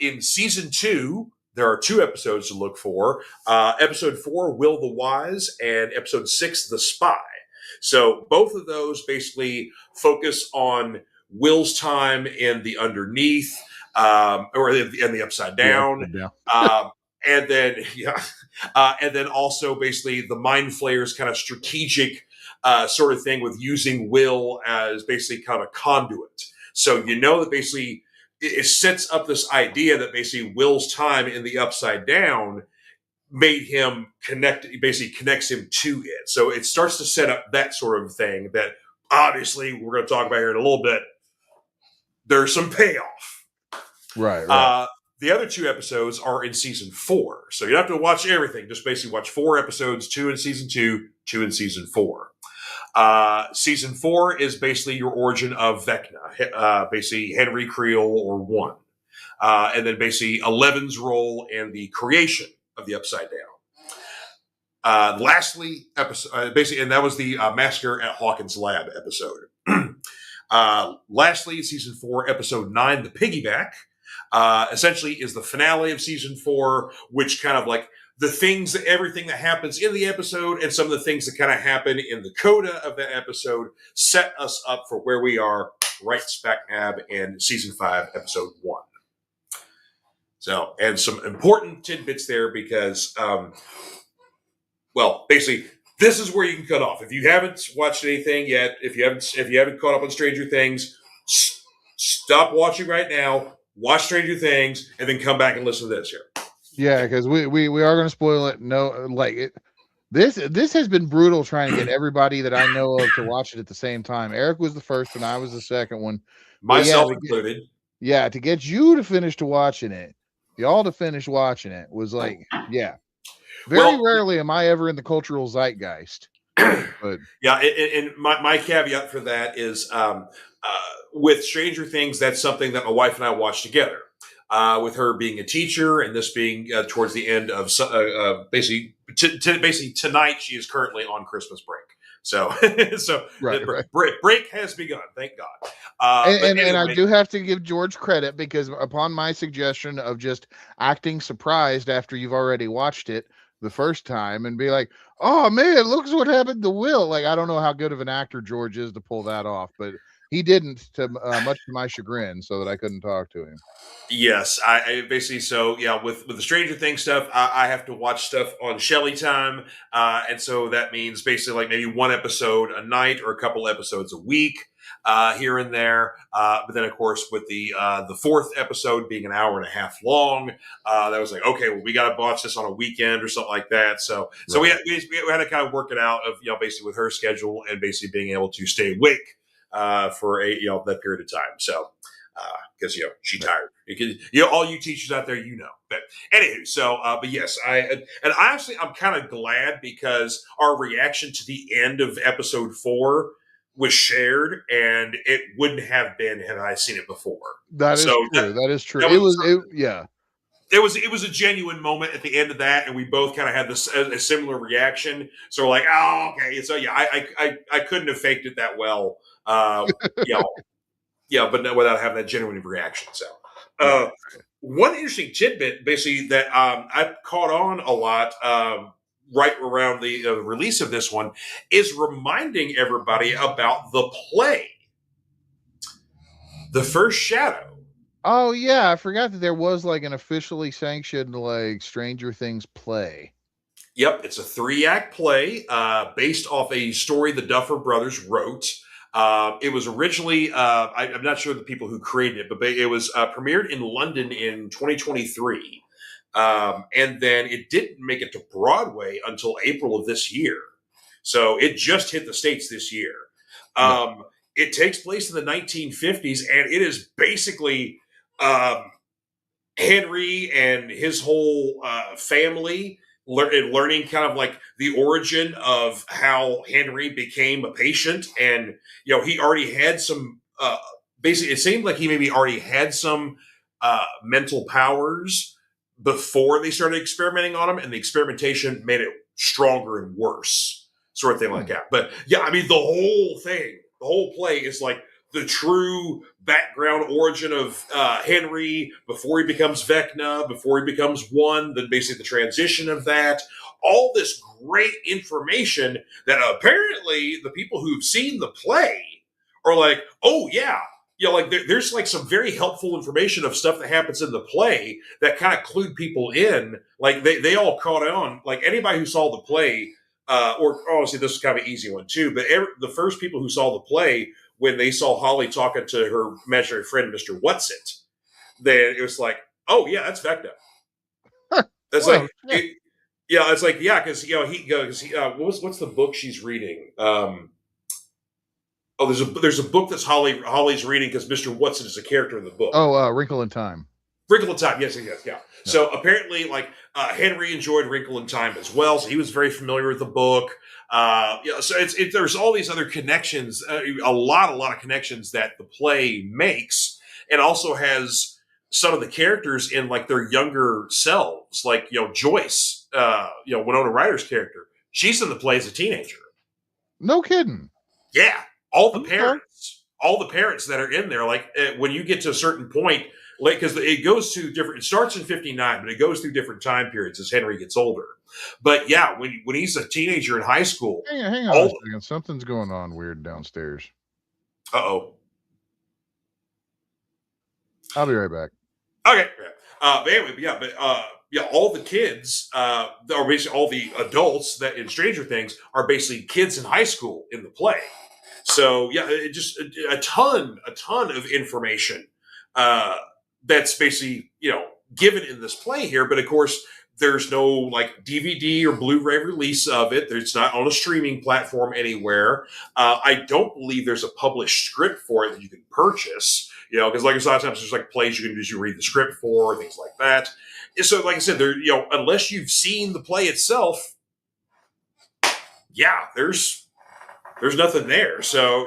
In season 2, there are 2 episodes to look for. Episode 4, Will the Wise, and episode 6, The Spy. So both of those basically focus on Will's time in the underneath, or in the upside down, and then also basically the Mind Flayer's kind of strategic sort of thing with using Will as basically kind of a conduit. So that basically it sets up this idea that basically Will's time in the upside down made him basically connects him to it. So it starts to set up that sort of thing that obviously we're going to talk about here in a little bit. There's some payoff. Right. The other 2 episodes are in season 4. So you don't have to watch everything. Just basically watch 4 episodes, 2 in season 2, 2 in season 4. Season 4 is basically your origin of Vecna, basically Henry Creel or 1. And then basically 11's role in the creation of the Upside Down. Lastly, basically, and that was the Massacre at Hawkins Lab episode. Lastly, season 4, episode 9, The Piggyback, essentially is the finale of season 4, which kind of like everything that happens in the episode and some of the things that kind of happen in the coda of that episode set us up for where we are right smack dab in season 5, episode 1. So, and some important tidbits there because, basically, this is where you can cut off. If you haven't watched anything yet, if you haven't caught up on Stranger Things, stop watching right now. Watch Stranger Things, and then come back and listen to this here. Yeah, because we are going to spoil it. No, this has been brutal trying to get everybody that I know of to watch it at the same time. Eric was the first one. I was the second one. Myself included. Yeah, to get you to finish watching it, y'all to finish watching it was like, yeah. Very rarely am I ever in the cultural zeitgeist. But yeah, and my caveat for that is with Stranger Things, that's something that my wife and I watched together. With her being a teacher and this being towards the end of basically tonight, she is currently on Christmas break. So break has begun. Thank God. And I do have to give George credit because upon my suggestion of just acting surprised after you've already watched it, the first time and be like, "Oh man, look what happened to Will." Like, I don't know how good of an actor George is to pull that off, but he didn't, to much to my chagrin, so that I couldn't talk to him. Yes, I basically, so yeah, with the Stranger Things stuff, I have to watch stuff on Shelly time, and so that means basically like maybe one episode a night or a couple episodes a week, here and there. But then of course with the fourth episode being an hour and a half long, that was like, okay, well we got to watch this on a weekend or something like that. So Right. we had to kind of work it out of basically with her schedule and basically being able to stay awake for a that period of time. So because she tired. All you teachers out there, But anywho, but yes, I'm kind of glad because our reaction to the end of episode 4 was shared, and it wouldn't have been had I seen it before. That So is true. That is true. that It was was it yeah. it was a genuine moment at the end of that, and we both kind of had this a similar reaction. So we're like, oh, okay. So yeah, I couldn't have faked it that well. You know, yeah, but without having that genuine reaction. So, Right. one interesting tidbit, basically, that I caught on a lot right around the release of this one, is reminding everybody about the play, The First Shadow. Oh yeah, I forgot that there was like an officially sanctioned like Stranger Things play. Yep, it's a 3-act play based off a story the Duffer Brothers wrote. It was originally, I'm not sure the people who created it, but it was premiered in London in 2023. And then it didn't make it to Broadway until April of this year. So it just hit the States this year. Yeah. It takes place in the 1950s, and it is basically um, Henry and his whole family learning kind of like the origin of how Henry became a patient. And, he already had some, basically, it seemed like he maybe already had some mental powers before they started experimenting on him, and the experimentation made it stronger and worse, sort of thing like that. But yeah, I mean, the whole play is like the true background origin of Henry before he becomes Vecna, before he becomes one, then basically the transition of that. All this great information that apparently the people who've seen the play are like, oh, yeah. Like there's like some very helpful information of stuff that happens in the play that kind of clued people in. Like they all caught on. Like anybody who saw the play, or obviously this is kind of an easy one too, but the first people who saw the play, when they saw Holly talking to her imaginary friend, Mr. Whatsit, then it was like, oh, yeah, that's Vecna. That's Well, like, it's like, yeah, because, he goes, what's the book she's reading? There's a book that's Holly's reading because Mr. Whatsit is a character in the book. Wrinkle in Time. Wrinkle in Time, yes. Yeah. So apparently, like Henry enjoyed Wrinkle in Time as well, so he was very familiar with the book. So there's all these other connections, a lot of connections that the play makes, and also has some of the characters in like their younger selves, like Joyce, Winona Ryder's character. She's in the play as a teenager. No kidding. Yeah, all the parents that are in there, like when you get to a certain point. Like, because it goes to different. It starts in '59, but it goes through different time periods as Henry gets older. But yeah, when he's a teenager in high school, Hang on a second. Something's going on weird downstairs. Uh-oh. I'll be right back. Okay. But anyway, all the kids, or basically all the adults that in Stranger Things are basically kids in high school in the play. So yeah, it just a ton of information. That's basically given in this play here, but of course there's no like DVD or Blu-ray release of it. It's not on a streaming platform anywhere. I don't believe there's a published script for it that you can purchase. Because like a lot of times there's like plays you can just read the script for, things like that. So like I said, there unless you've seen the play itself, yeah, there's nothing there. So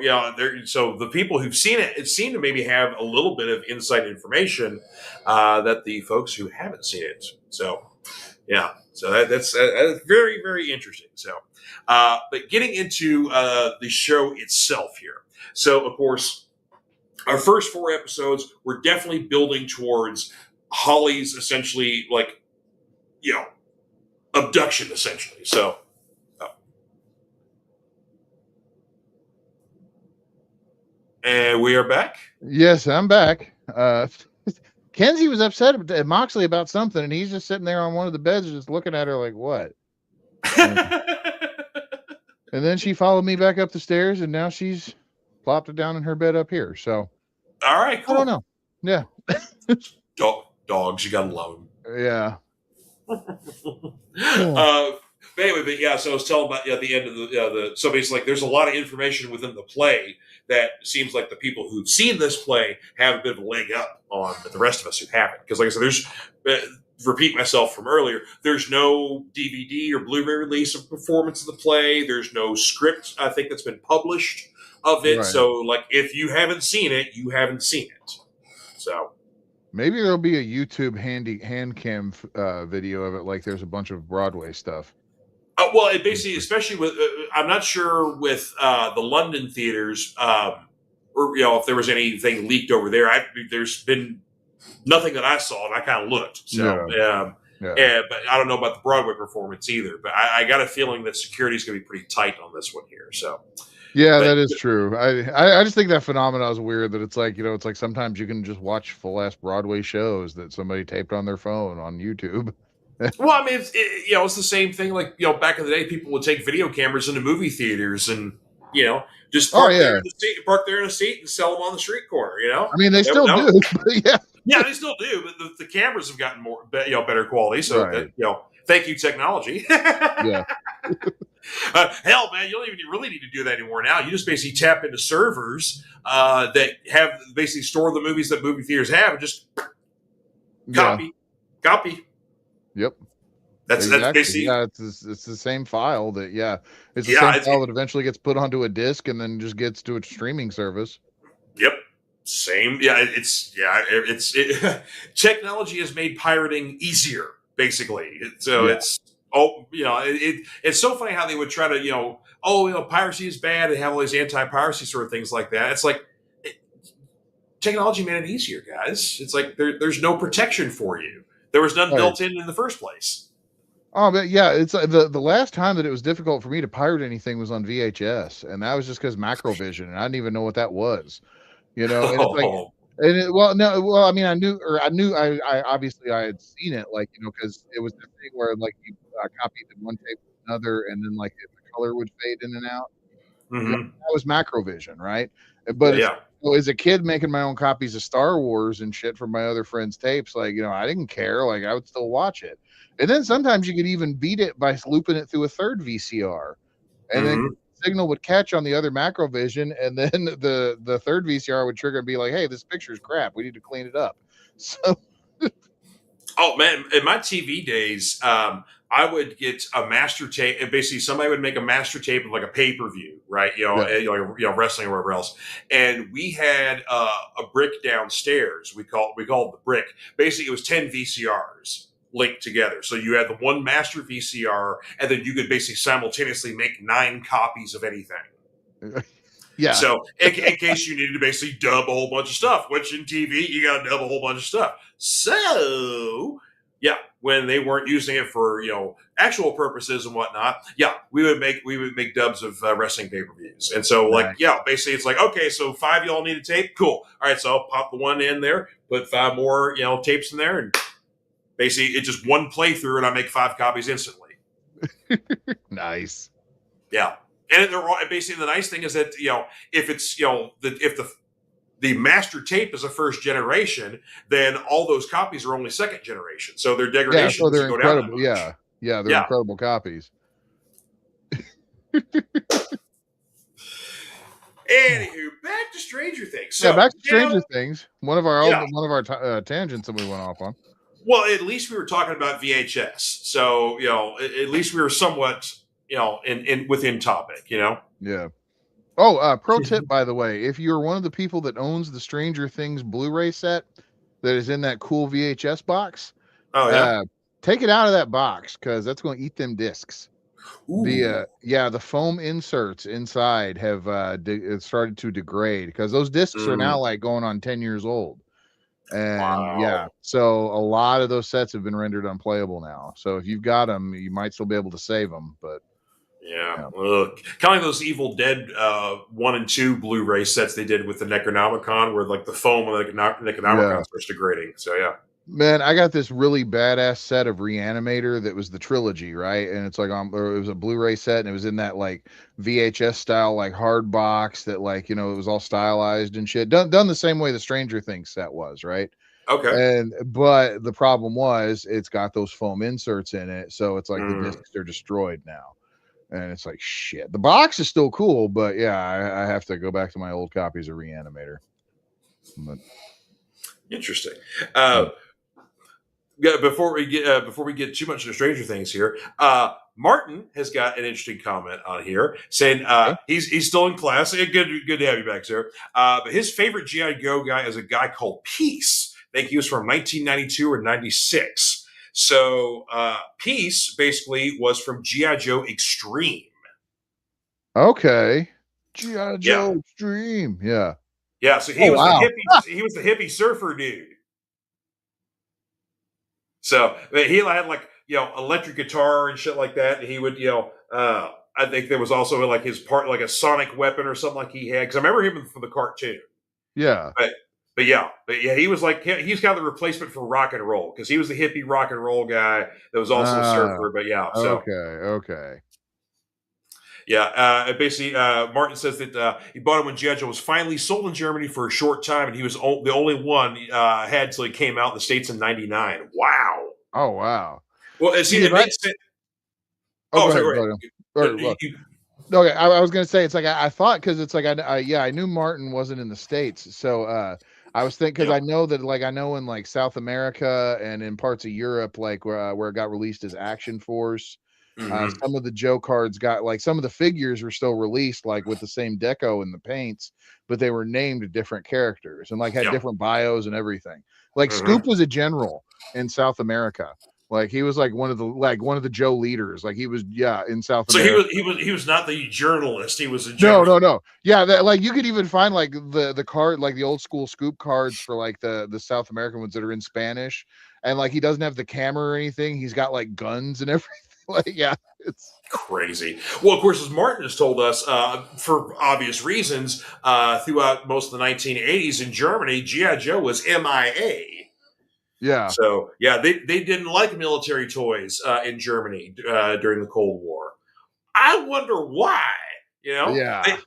so the people who've seen it seem to maybe have a little bit of inside information that the folks who haven't seen it. So yeah, so that's very, very interesting. So, but getting into the show itself here. So of course, our first 4 episodes were definitely building towards Holly's essentially like abduction, essentially. So, and we are back. Yes, I'm back. Kenzie was upset at Moxley about something, and he's just sitting there on one of the beds, just looking at her like, "What?" And then she followed me back up the stairs, and now she's plopped it down in her bed up here. So, all right, cool. I don't know. Yeah, dogs, you gotta love them. Yeah. Anyway, but yeah, so I was telling about the end of the so basically, like, there's a lot of information within the play that seems like the people who've seen this play have a bit of a leg up on the rest of us who haven't. Because, like I said, there's repeat myself from earlier. There's no DVD or Blu-ray release of performance of the play. There's no script, I think, that's been published of it. Right. So, like, if you haven't seen it, you haven't seen it. So. Maybe there'll be a YouTube hand cam video of it, like there's a bunch of Broadway stuff. Well, it basically, especially with, I'm not sure with the London theaters, or if there was anything leaked over there. There's been nothing that I saw, and I kind of looked. So, but I don't know about the Broadway performance either. But I got a feeling that security is going to be pretty tight on this one here. So. Yeah, that is true. I just think that phenomenon is weird, that it's like, it's like sometimes you can just watch full-ass Broadway shows that somebody taped on their phone on YouTube. Well, I mean, it's the same thing. Like, back in the day, people would take video cameras into movie theaters and, just park there in a seat and sell them on the street corner, I mean, they still do, but yeah. Yeah, they still do, but the cameras have gotten more, better quality. So, right. Thank you, technology. Yeah. Hell, man, you don't even really need to do that anymore now. You just basically tap into servers that have basically store the movies that movie theaters have and just copy. Yep. That's basically it's the same file that it's the same file that eventually gets put onto a disc and then just gets to a streaming service. Yep. Same. Technology has made pirating easier, basically. It's so funny how they would try to piracy is bad and have all these anti-piracy sort of things like that. It's like technology made it easier, guys. It's like there's no protection for you. There was none built in the first place. Oh, but yeah, it's the last time that it was difficult for me to pirate anything was on VHS, and that was just because Macrovision, and I didn't even know what that was, And it's like, I mean, I knew I obviously I had seen it, like, because it was the thing where like you copied one tape to another, and then like the color would fade in and out. Mm-hmm. That was Macrovision, right? But as a kid making my own copies of Star Wars and shit from my other friends' tapes, like, I didn't care. Like, I would still watch it. And then sometimes you could even beat it by looping it through a third VCR. And then the signal would catch on the other Macrovision, and then the third VCR would trigger and be like, hey, this picture's crap. We need to clean it up. So oh, man, in my TV days, I would get a master tape, and basically somebody would make a master tape of like a pay-per-view, right? Wrestling or whatever else. And we had a brick downstairs. We called it the brick. Basically, it was 10 VCRs linked together. So you had the one master VCR, and then you could basically simultaneously make 9 copies of anything. Yeah. So in case you needed to basically dub a whole bunch of stuff, which in TV, you got to dub a whole bunch of stuff. So when they weren't using it for actual purposes and whatnot, we would make dubs of wrestling pay-per-views. And so basically it's like, okay, so 5 y'all need a tape, cool. All right, so I'll pop the one in there, put 5 more tapes in there, and basically it's just one playthrough, and I make 5 copies instantly. Nice. Yeah, and basically the nice thing is that if it's if the master tape is a first generation, then all those copies are only second generation. So their degradation so they're go incredible. Down they're incredible copies. Anywho, back to Stranger Things. So, back to Stranger Things. One of our tangents that we went off on. Well, at least we were talking about VHS. So, at least we were somewhat, within topic, Yeah. Oh, pro tip, by the way, if you're one of the people that owns the Stranger Things Blu-ray set that is in that cool VHS box, take it out of that box, because that's going to eat them discs. Ooh. The foam inserts inside have started to degrade, because those discs are now like going on 10 years old. And yeah, Wow. so a lot of those sets have been rendered unplayable now. So if you've got them, you might still be able to save them. But Yeah. yeah, Kind of like those Evil Dead 1 and 2 Blu-ray sets they did with the Necronomicon, where like the foam of the yeah. Necronomicon starts degrading. So yeah. Man, I got this really badass set of Reanimator that was the trilogy, right? And it's like or it was a Blu-ray set, and it was in that like VHS style, like hard box that like it was all stylized and shit. Done the same way the Stranger Things set was, right? Okay. But the problem was it's got those foam inserts in it, so it's like the Mm, discs are destroyed now. And it's like shit. The box is still cool, but yeah, I have to go back to my old copies of Reanimator. But interesting. yeah. Yeah, before we get too much into Stranger Things here, Martin has got an interesting comment on here saying Okay. he's still in class. Good to have you back, sir. But his favorite GI Joe guy is a guy called Peace. I think he was from 1992 or 96. So Peace basically was from GI Joe Extreme. Okay. G.I. Yeah, Joe Extreme. Yeah. yeah. So he Oh was the wow. hippie. He was the hippie surfer dude. So he had like electric guitar and shit like that. And he would I think there was also like his part like a sonic weapon or something like he had because I remember him from the cartoon. Yeah. But but yeah, he was like he's kind of the replacement for rock and roll because he was the hippie rock and roll guy that was also a Ah, surfer. But yeah, so okay. Okay. yeah, basically Martin says that he bought him when GI Joe was finally sold in Germany for a short time, and he was the only one had till he came out in the States in '99. Wow. Oh wow. Well, see, See, if it I makes sense. oh Oh, go sorry, ahead, go go ahead. ahead. No, Or, okay, I was gonna say it's like I thought because it's like yeah, I knew Martin wasn't in the States, so I was thinking because yeah. I know that like I know in like South America and in parts of Europe like where it got released as Action Force, Hmm. some of the Joe cards got like some of the figures were still released like with the same deco and the paints, but they were named different characters and like had Yeah. different bios and everything. Like Scoop Hmm. was a general in South America. Like he was like one of the Joe leaders. Like he was in South So America. he was not the journalist. He was a No, general. no, no. Yeah, that like you could even find like the card, like the old school Scoop cards for like the South American ones that are in Spanish, and like he doesn't have the camera or anything. He's got like guns and everything. Like yeah, it's Crazy. Well, of course, as Martin has told us, for obvious reasons, throughout most of the 1980s in Germany, GI Joe was MIA. yeah, So yeah, they didn't like military toys in Germany during the Cold War. I wonder why. You know, yeah,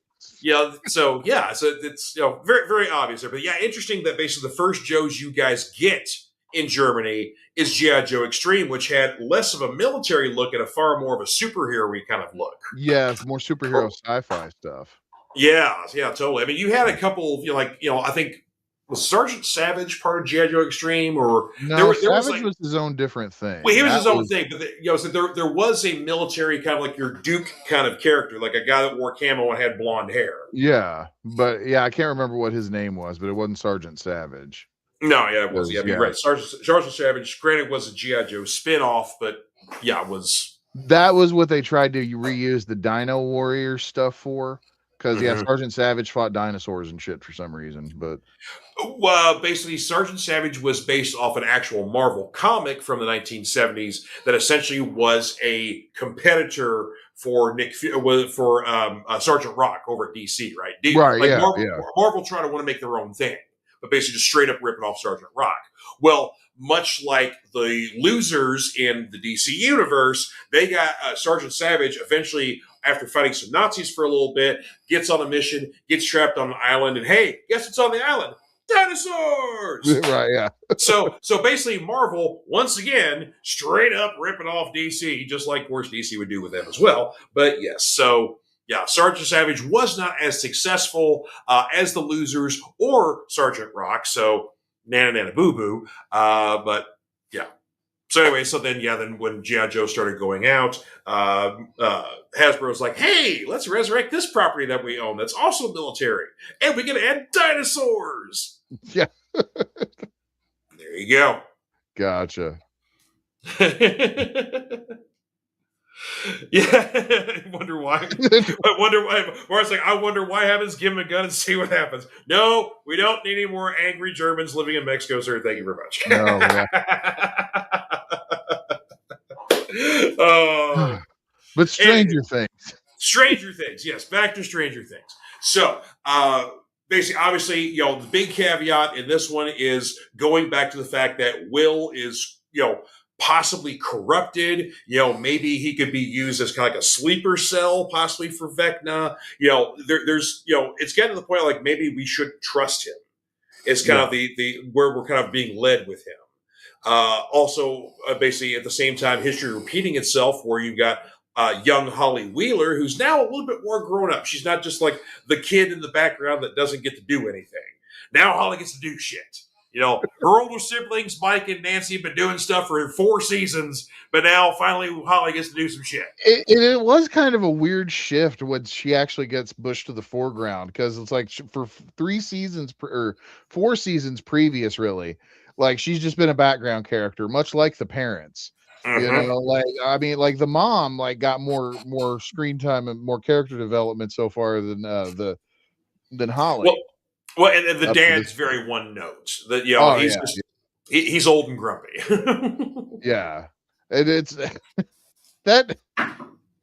So yeah, so it's very very obvious there. But yeah, interesting that basically the first Joes you guys get in Germany is GI Joe Extreme, which had less of a military look and a far more of a superhero kind of look. yeah. It's more superhero sci-fi stuff. Yeah, yeah, totally. I mean, you had a couple, I think was Sergeant Savage part of GI Joe Extreme, or No, there was Savage like was his own different well, thing. he was That his own was thing, but so there was a military kind of like your Duke kind of character, like a guy that wore camo and had blonde hair. yeah, but yeah, I can't remember what his name was, but it wasn't Sergeant Savage. No, yeah, it was. Yeah, 'Cause, I mean, yeah, right. Sergeant Savage, granted, was a GI Joe spinoff, but yeah, was. that was what they tried to reuse the Dino Warrior stuff for. Because yeah, Mhm. Sergeant Savage fought dinosaurs and shit for some reason. But Basically, Sergeant Savage was based off an actual Marvel comic from the 1970s that essentially was a competitor for Sergeant Rock over at DC, right? right, Like yeah, yeah, Marvel tried to want to make their own thing, but basically just straight up ripping off Sergeant Rock. Well, much like the losers in the DC universe, they got Sergeant Savage eventually, after fighting some Nazis for a little bit, gets on a mission, gets trapped on an island, and hey, guess what's on the island? Dinosaurs. right, yeah, So basically, Marvel once again straight up ripping off DC, just like of course DC would do with them as well. But yes, so yeah, Sergeant Savage was not as successful as the losers or Sergeant Rock. So nana nana boo boo. But yeah. So anyway, then when GI Joe started going out, Hasbro's like, hey, let's resurrect this property that we own that's also military, and we can add dinosaurs. yeah, There you go. gotcha. Yeah, I wonder why. I wonder why. Or it's like, I wonder why happens. Give him a gun and see what happens. No, we don't need any more angry Germans living in Mexico, sir. Thank you very much. No, yeah. Oh, But anywho, Stranger Things. Stranger Things. Yes, back to Stranger Things. So, basically, obviously, the big caveat in this one is going back to the fact that Will is, possibly corrupted. Maybe he could be used as kind of like a sleeper cell, possibly for Vecna. There's, it's getting to the point like maybe we shouldn't trust him. It's kind of the where we're kind of being led with him. Also, basically, at the same time, history repeating itself, where you've got young Holly Wheeler, who's now a little bit more grown up. She's not just like the kid in the background that doesn't get to do anything. Now Holly gets to do shit. Her older siblings, Mike and Nancy, have been doing stuff for 4 seasons, but now finally Holly gets to do some shit. It was kind of a weird shift when she actually gets pushed to the foreground, because it's like for 3 seasons or 4 seasons previous, really, like she's just been a background character, much like the parents. Like, I mean, like the mom like got more screen time and more character development so far than Holly. Well, and the dad's very one note. That he's just he's old and grumpy. Yeah, and it's that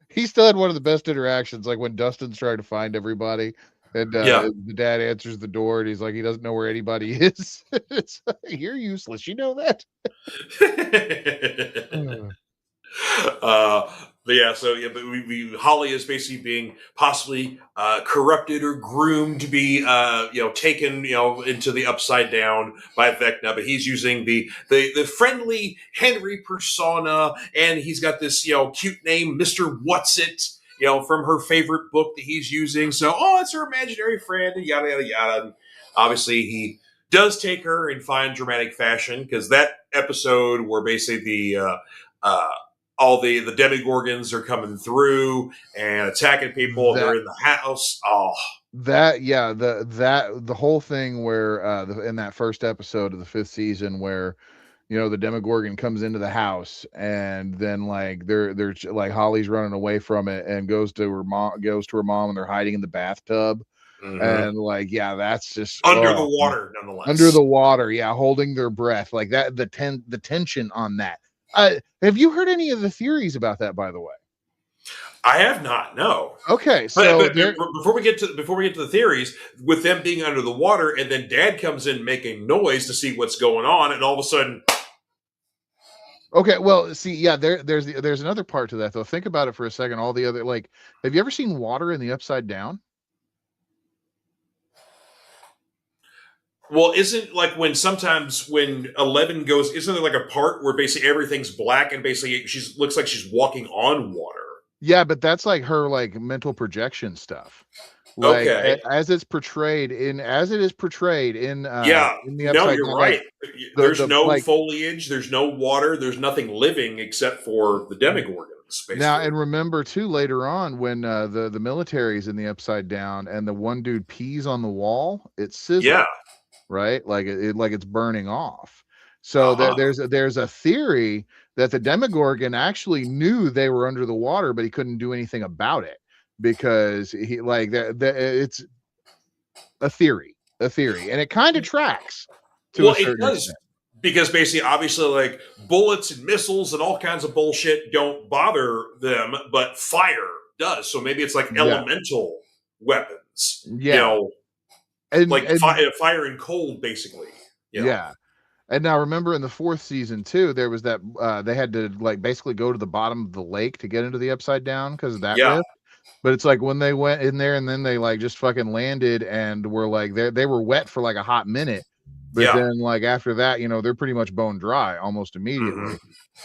he still had one of the best interactions, like when Dustin's trying to find everybody, and the dad answers the door, and he's like, he doesn't know where anybody is. It's like, you're useless. You know that. But Holly is basically being possibly corrupted or groomed to be taken into the upside down by Vecna, but he's using the friendly Henry persona, and he's got this cute name, Mr. Whatsit, from her favorite book that he's using. So it's her imaginary friend, and yada yada yada. And obviously he does take her in fine dramatic fashion, because that episode where basically all the Demogorgons are coming through and attacking people. They're in the house. Oh, the whole thing where in that first episode of the 5th season, where the Demogorgon comes into the house, and then like they're like Holly's running away from it and goes to her mom, and they're hiding in the bathtub. And like, that's just under the water, nonetheless. Under the water, holding their breath, like that. The tension on that. Have you heard any of the theories about that, by the way? I have not. No. Okay, so but before we get to the theories, with them being under the water, and then Dad comes in making noise to see what's going on, and all of a sudden. Okay, well, see, there's another part to that, though. Think about it for a second. All the other, like, have you ever seen water in the Upside Down? Well, isn't like when Eleven goes, isn't there like a part where basically everything's black and basically looks like she's walking on water? Yeah, but that's like her like mental projection stuff. Like, as it is portrayed in the Upside you're Down, right. There's no like, foliage, there's no water, there's nothing living except for the Demogorgons. Basically. Now, and remember too, later on when the military's in the Upside Down and the one dude pees on the wall, it sizzles. Yeah. Right, like it's burning off. So there's a theory that the Demogorgon actually knew they were under the water, but he couldn't do anything about it, because he like it's a theory, and it kind of tracks. Well, it does extent. Because basically, obviously, like bullets and missiles and all kinds of bullshit don't bother them, but fire does. So maybe it's like elemental weapons. And fire and cold, basically. Yeah. And now remember, in the 4th season too, there was that they had to like basically go to the bottom of the lake to get into the Upside Down because of that rift. But it's like when they went in there and then they like just fucking landed and were like they were wet for like a hot minute. But then like after that, they're pretty much bone dry almost immediately.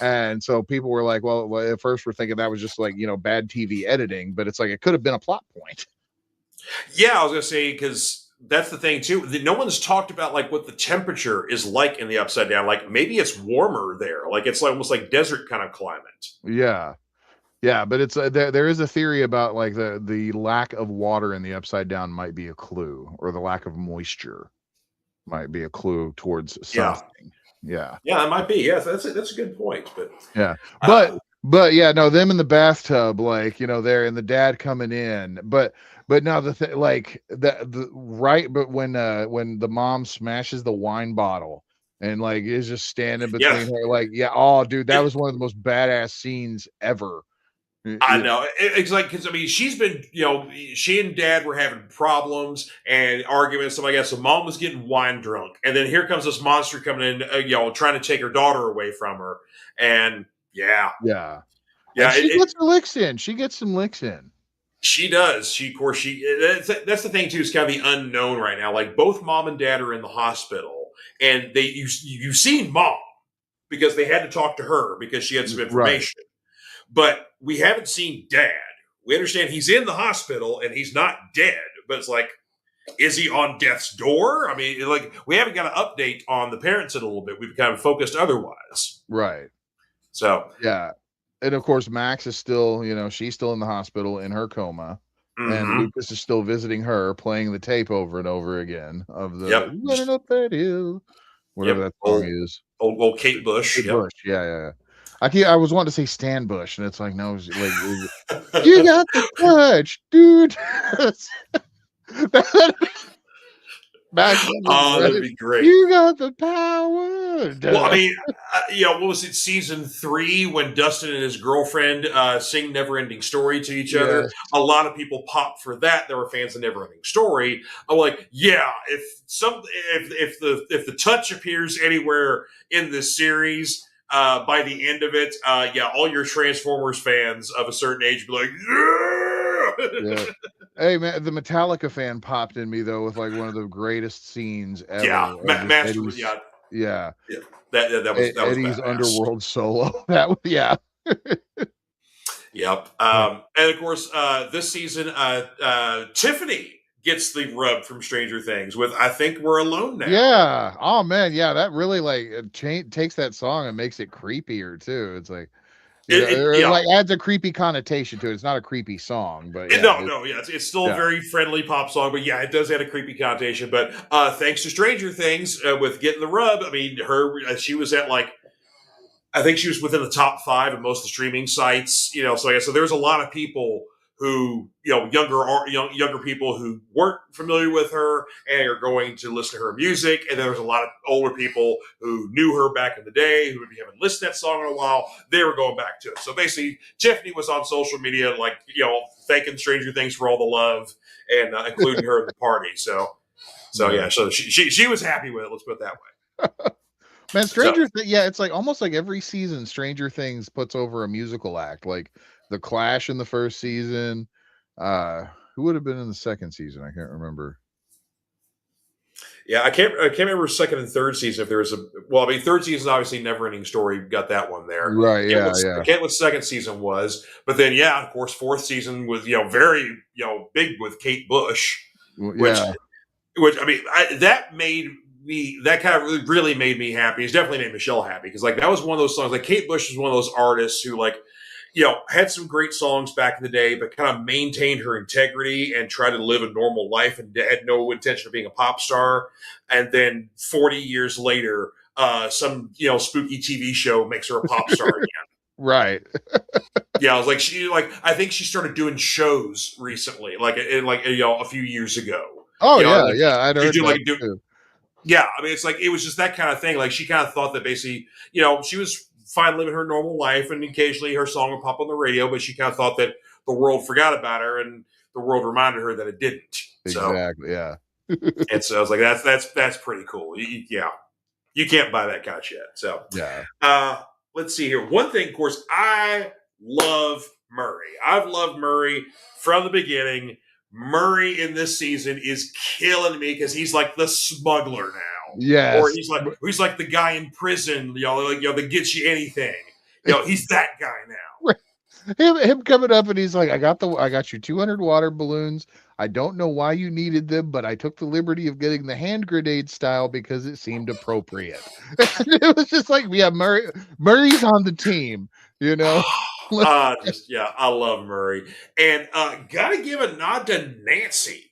And so people were like, well, at first we're thinking that was just like, bad TV editing, but it's like it could have been a plot point. Yeah, I was gonna say, because that's the thing too. No one's talked about like what the temperature is like in the Upside Down. Like maybe it's warmer there. Like it's like almost like desert kind of climate. Yeah, but it's there is a theory about like the lack of water in the Upside Down might be a clue, or the lack of moisture might be a clue towards something. Yeah, that might be. Yes, that's a good point. But But yeah, no, them in the bathtub, like, you know, there and the dad coming in. But now the thing, like the right, but when the mom smashes the wine bottle and like is just standing Yeah, between her, like, yeah, oh dude, that was one of the most badass scenes ever. I know. It's like, because I mean, she's been, she and dad were having problems and arguments, stuff like that. So mom was getting wine drunk. And then here comes this monster coming in, trying to take her daughter away from her. And yeah, Yeah. And yeah, she gets her licks in. She gets some licks in. she does. She, of course, that's the thing, too, is kind of the unknown right now. Like, both mom and dad are in the hospital. And you've seen mom because they had to talk to her because she had some Right. information. But we haven't seen dad. We understand he's in the hospital and he's not dead, but it's like, is he on death's door? I mean, like, we haven't got an update on the parents in a little bit. We've kind of focused otherwise. Right. So, Yeah. And of course, Max is still, you know, she's still in the hospital in her coma. And Lucas is still visiting her, playing the tape over and over again of the running up that hill, whatever that song is. Old Kate Bush. Kate Bush. Yeah. I was wanting to say Stan Bush, and it's like, no, like, you got the touch, dude. That'd be great. You got the power. Well, I mean, what was it, season 3, when Dustin and his girlfriend sing "Neverending Story" to each other? A lot of people popped for that. There were fans of "Neverending Story." I'm like, yeah, if the touch appears anywhere in this series, by the end of it, all your Transformers fans of a certain age will be like, yeah. Hey man, the Metallica fan popped in me though with like one of the greatest scenes ever. Yeah, Master. Yeah. That was Eddie's badass. Underworld solo. That was, yeah. Yep. And of course, this season, Tiffany gets the rub from Stranger Things with "I Think We're Alone Now." Yeah. Oh man, yeah. That really like takes that song and makes it creepier too. It's like, like adds a creepy connotation to it. It's not a creepy song, but yeah, it's still a very friendly pop song, but yeah, it does add a creepy connotation. But thanks to Stranger Things, with getting the rub, I mean, she was at like, I think she was within the top 5 of most of the streaming sites. So there's a lot of people who, younger people who weren't familiar with her and are going to listen to her music. And then there's a lot of older people who knew her back in the day, who maybe haven't listened to that song in a while. They were going back to it. So basically, Tiffany was on social media, like, thanking Stranger Things for all the love and including her in the party. So she was happy with it. Let's put it that way. Man, Stranger Things, it's like almost like every season Stranger Things puts over a musical act. Like the Clash in the first season. Who would have been in the second season? I can't remember. Yeah, I can't remember second and third season if there was third season obviously Neverending Story, got that one there. Right, I can't what second season was, but then of course fourth season was very big with Kate Bush, which I mean that kind of really made me happy. It's definitely made Michelle happy because like that was one of those songs. Like Kate Bush was one of those artists who like had some great songs back in the day, but kind of maintained her integrity and tried to live a normal life and had no intention of being a pop star. And then 40 years later, some spooky TV show makes her a pop star again. Right. I was like I think she started doing shows recently, a few years ago. Oh yeah, I'd heard that too. Yeah, I mean, it's like it was just that kind of thing. Like she kind of thought that basically, she was fine living her normal life, and occasionally her song would pop on the radio, but she kind of thought that the world forgot about her, and the world reminded her that it didn't. Exactly. Yeah. And so I was like, that's pretty cool. You can't buy that kind of shit. So let's see here. One thing, of course, I love Murray. I've loved Murray from the beginning. Murray in this season is killing me because he's like the smuggler now. Yes. Or he's like the guy in prison, that gets you anything. He's that guy now. Him coming up and he's like, I got you 200 water balloons. I don't know why you needed them, but I took the liberty of getting the hand grenade style because it seemed appropriate. It was just like, Murray's on the team, I love Murray. And gotta give a nod to Nancy.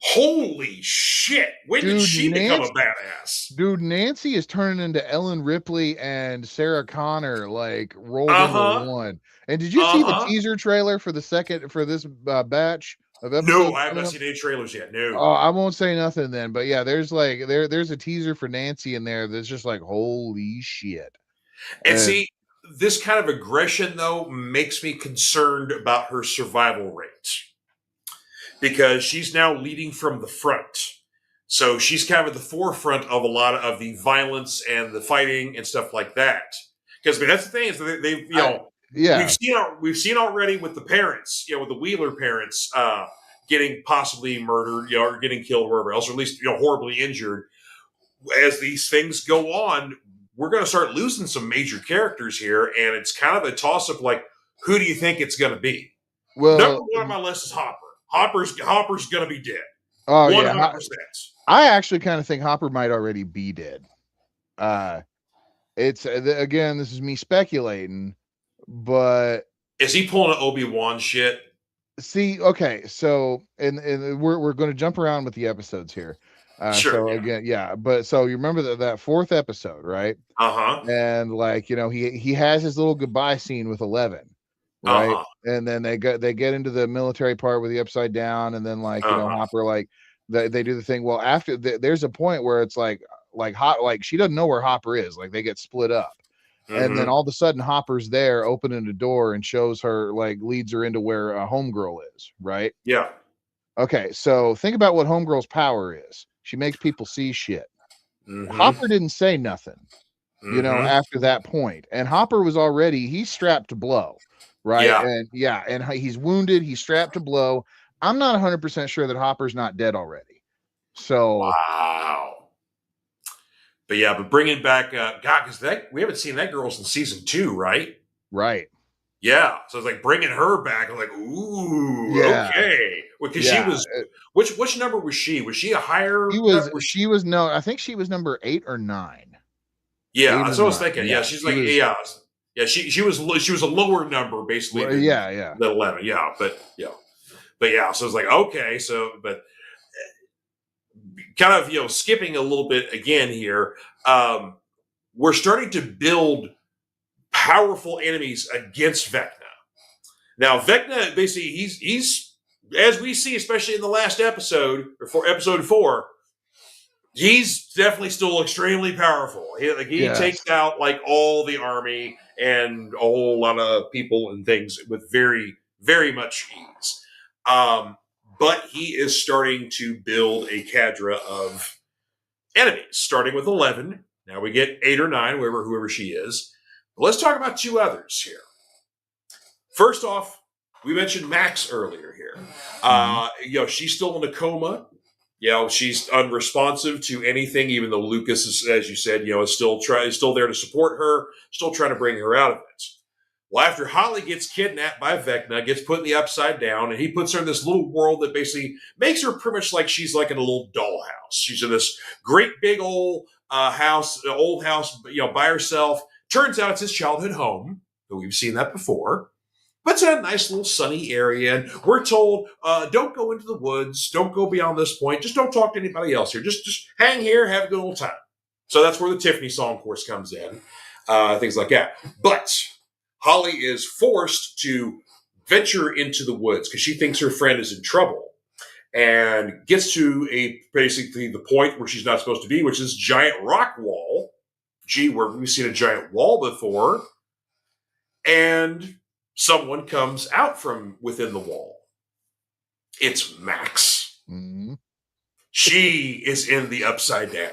Holy shit! When did she become a badass? Dude, Nancy is turning into Ellen Ripley and Sarah Connor, like rolled into one. And did you see the teaser trailer for this batch of episodes? No, I have not seen any trailers yet. No. Oh, I won't say nothing then. But yeah, there's like there's a teaser for Nancy in there that's just like holy shit. And see, this kind of aggression though makes me concerned about her survival rates, because she's now leading from the front. So she's kind of at the forefront of a lot of the violence and the fighting and stuff like that. Because I mean, that's the thing is that they've we've seen already with the parents, with the Wheeler parents getting possibly murdered, or getting killed, or wherever else, or at least horribly injured. As these things go on, we're going to start losing some major characters here, and it's kind of a toss up. Like, who do you think it's going to be? Well, number one on my list is Hopper. Hopper's going to be dead. Oh 100%. Yeah, I actually kind of think Hopper might already be dead. It's again, this is me speculating, but is he pulling an Obi-Wan shit? See, okay, so and we're going to jump around with the episodes here. Sure. So again, yeah, but so you remember that fourth episode, right? And like he has his little goodbye scene with 11. Right. And then they get into the military part with the upside down, and then like Hopper, like they do the thing. Well, after there's a point where it's like she doesn't know where Hopper is, like they get split up, and then all of a sudden Hopper's there opening the door and shows her, like leads her into where Homegirl is, right? Yeah. Okay, so think about what Homegirl's power is. She makes people see shit. Hopper didn't say nothing, after that point, and Hopper was he's strapped to blow. Right. Yeah. And he's wounded. He's strapped to blow. I'm not 100% sure that Hopper's not dead already. So. Wow. But bringing back, God, because we haven't seen that girl since season 2, right? Right. Yeah. So it's like bringing her back. I'm like, ooh, okay. Because she was, which number was she? Was she a higher? She was I think she was number 8 or 9. Yeah. That's what I was thinking. Yeah. She's like, Yeah, she was a lower number basically. Than 11. Yeah, but yeah. So it's like, okay, so but kind of skipping a little bit again here. We're starting to build powerful enemies against Vecna. Now Vecna basically he's as we see, especially in the last episode or for episode 4. He's definitely still extremely powerful. He takes out like all the army and a whole lot of people and things with very, very much ease. But he is starting to build a cadre of enemies, starting with 11. Now we get 8 or 9, whoever she is. But let's talk about 2 others here. First off, we mentioned Max earlier here. She's still in a coma. She's unresponsive to anything, even though Lucas is, as you said, is still there to support her, still trying to bring her out of it. Well, after Holly gets kidnapped by Vecna, gets put in the upside down, and he puts her in this little world that basically makes her pretty much like she's like in a little dollhouse. She's in this great big old house, by herself. Turns out it's his childhood home. We've seen that before. But it's a nice little sunny area, and we're told, don't go into the woods, don't go beyond this point, just don't talk to anybody else here. Just hang here, have a good old time. So that's where the Tiffany song, of course, comes in, things like that. But Holly is forced to venture into the woods because she thinks her friend is in trouble, and gets to basically the point where she's not supposed to be, which is giant rock wall. Gee, where we've seen a giant wall before, and someone comes out from within the wall. It's Max. Mm-hmm. She is in the upside down.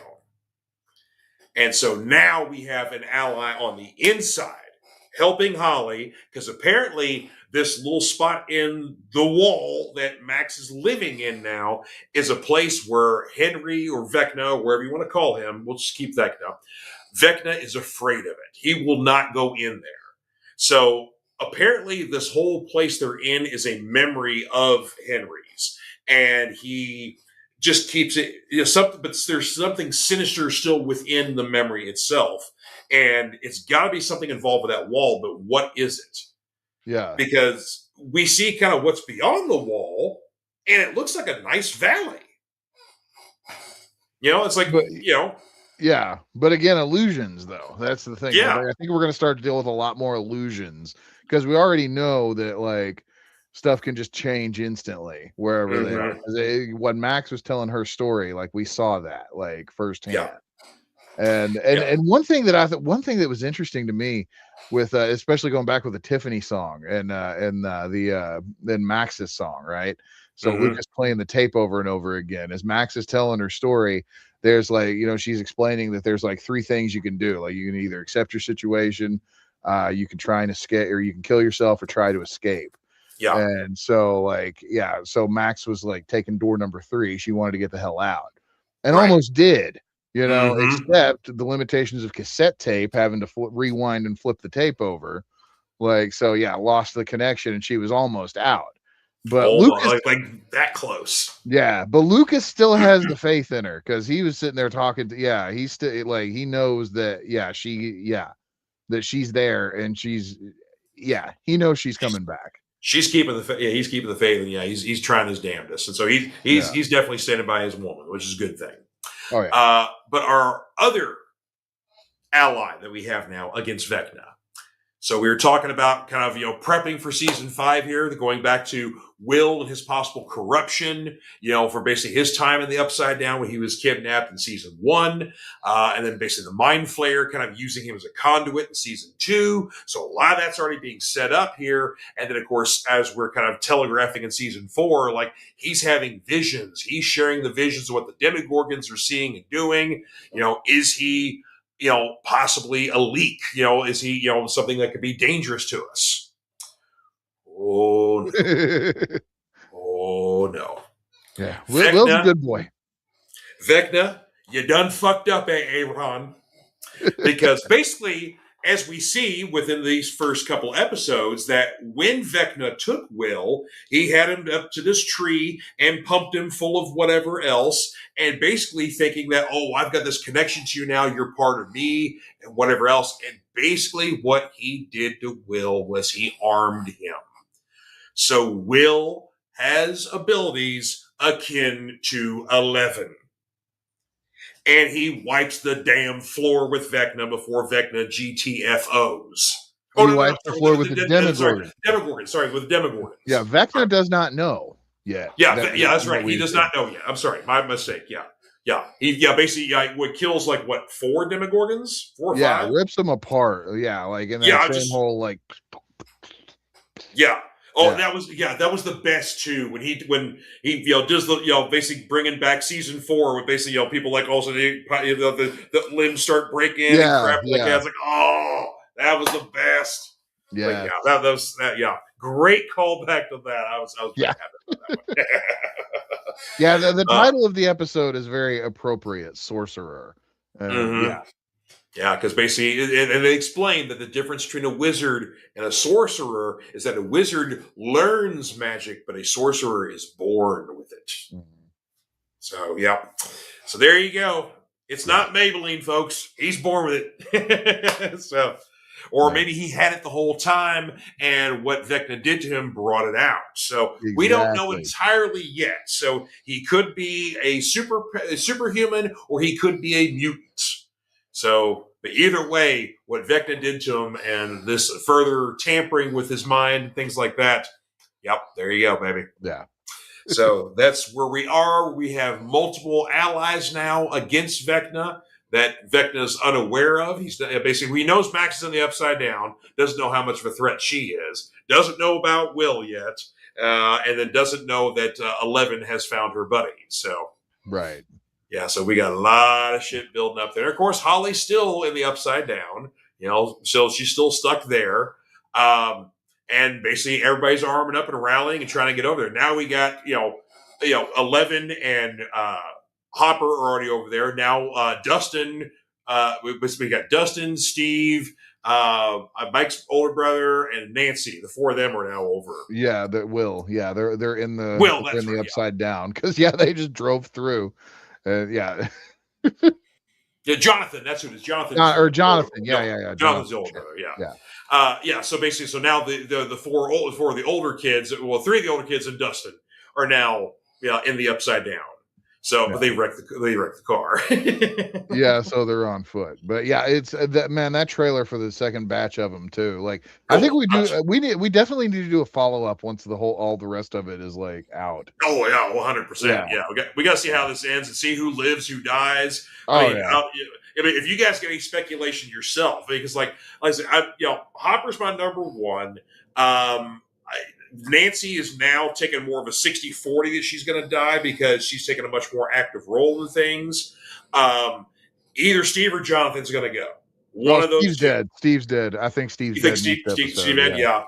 And so now we have an ally on the inside helping Holly, because apparently this little spot in the wall that Max is living in now is a place where Henry or Vecna, wherever you want to call him, we'll just keep Vecna. Vecna is afraid of it. He will not go in there. So apparently this whole place they're in is a memory of Henry's, and he just keeps it, but there's something sinister still within the memory itself, and it's got to be something involved with that wall, but what is it? Yeah. Because we see kind of what's beyond the wall, and it looks like a nice valley. It's like, But you yeah, but again, illusions though. That's the thing. Yeah. I think we're going to start to deal with a lot more illusions because we already know that like stuff can just change instantly wherever they are. Mhm. 'Cause when Max was telling her story, like we saw that like Yeah. firsthand. And Yeah. one thing that I thought one thing that was interesting to me with especially going back with the Tiffany song and then Max's song, right? So Mhm. Lucas playing the tape over and over again as Max is telling her story. There's like, she's explaining that there's like three things you can do. Like you can either accept your situation, you can try and escape, or you can kill yourself or try to escape. Yeah. And so like, yeah, so Max was like taking door number 3. She wanted to get the hell out and Right. almost did, Mhm. except the limitations of cassette tape, having to rewind and flip the tape over. Like, so yeah, lost the connection and she was almost out. But Almost Lucas, like that close. yeah, but Lucas still has the faith in her because he was sitting there talking to, yeah, he's still like, he knows that, that she's there and he knows she's coming back. She's keeping the faith. Yeah, he's keeping the faith, and he's trying his damnedest, and so Yeah. he's definitely standing by his woman, which is a good thing. Oh, yeah. But our other ally that we have now against Vecna. So we were talking about kind of, prepping for season 5 here, going back to Will and his possible corruption, for basically his time in the Upside Down when he was kidnapped in season 1. And then basically the Mind Flayer kind of using him as a conduit in season 2. So a lot of that's already being set up here. And then, of course, as we're kind of telegraphing in season 4, like he's having visions. He's sharing the visions of what the Demogorgons are seeing and doing. Is he possibly a leak? Is he, something that could be dangerous to us? Oh no. Oh no. Yeah. Will's a Vecna, good boy. Vecna, you done fucked up, Aaron. Because basically, as we see within these first couple episodes, that when Vecna took Will, he had him up to this tree and pumped him full of whatever else, and basically thinking that, oh, I've got this connection to you now, you're part of me, and whatever else. And basically, what he did to Will was he armed him. So Will has abilities akin to 11. And he wipes the damn floor with Vecna before Vecna GTFOs. Oh, He no, wipes the floor with the Demogorgon. Demogorgon. Sorry, with the Demogorgons. Yeah, Vecna does not know yet. Yeah, that's right. He does not know yet. I'm sorry, my mistake. Yeah. Basically, what kills like what 4 Demogorgons, 4 or 5? Yeah, rips them apart. Yeah, like in that same whole like. Yeah. Oh, that was the best too. When he does the basically bringing back season 4 with basically people like also the limbs start breaking and crap like that. It's like, oh, that was the best. Yeah, that was great callback to that. I was very happy about that one. Yeah, the title of the episode is very appropriate. Sorcerer. Yeah. Yeah, because basically, and they explain that the difference between a wizard and a sorcerer is that a wizard learns magic, but a sorcerer is born with it. Mm-hmm. So, yeah. So there you go. It's not Maybelline, folks. He's born with it. Or maybe he had it the whole time, and what Vecna did to him brought it out. So we don't know entirely yet. So he could be a superhuman, or he could be a mutant. So, but either way, what Vecna did to him and this further tampering with his mind, things like that. Yep, there you go, baby. Yeah. So that's where we are. We have multiple allies now against Vecna that Vecna's unaware of. He's basically, he knows Max is in the Upside Down, doesn't know how much of a threat she is, doesn't know about Will yet, and then doesn't know that 11 has found her buddy. So, right. Yeah, so we got a lot of shit building up there. Of course, Holly's still in the Upside Down, so she's still stuck there. And basically everybody's arming up and rallying and trying to get over there. Now we got, 11 and Hopper are already over there. Now Dustin, we got Dustin, Steve, Mike's older brother, and Nancy. The 4 of them are now over. Yeah, Will. Yeah, they're in the Upside Down because they just drove through. Yeah, Jonathan. That's who it is. Jonathan. Jonathan. Yeah. Jonathan's the older brother. Yeah. So basically, now the 4 of the older kids, 3 of the older kids and Dustin are now in the Upside Down. So, but they wrecked the car. Yeah, so they're on foot. But yeah, it's that trailer for the second batch of them too. Like, I think we definitely need to do a follow up once all the rest of it is like out. Oh yeah, 100%. Yeah, we got to see how this ends and see who lives, who dies. Oh, I mean, if you guys get any speculation yourself, because like I said, Hopper's my number one. Nancy is now taking more of a 60-40 that she's going to die because she's taking a much more active role in things. Either Steve or Jonathan's going to go. One of those. Steve's dead. Steve's dead. I think Steve's dead. Steve dead? Yeah.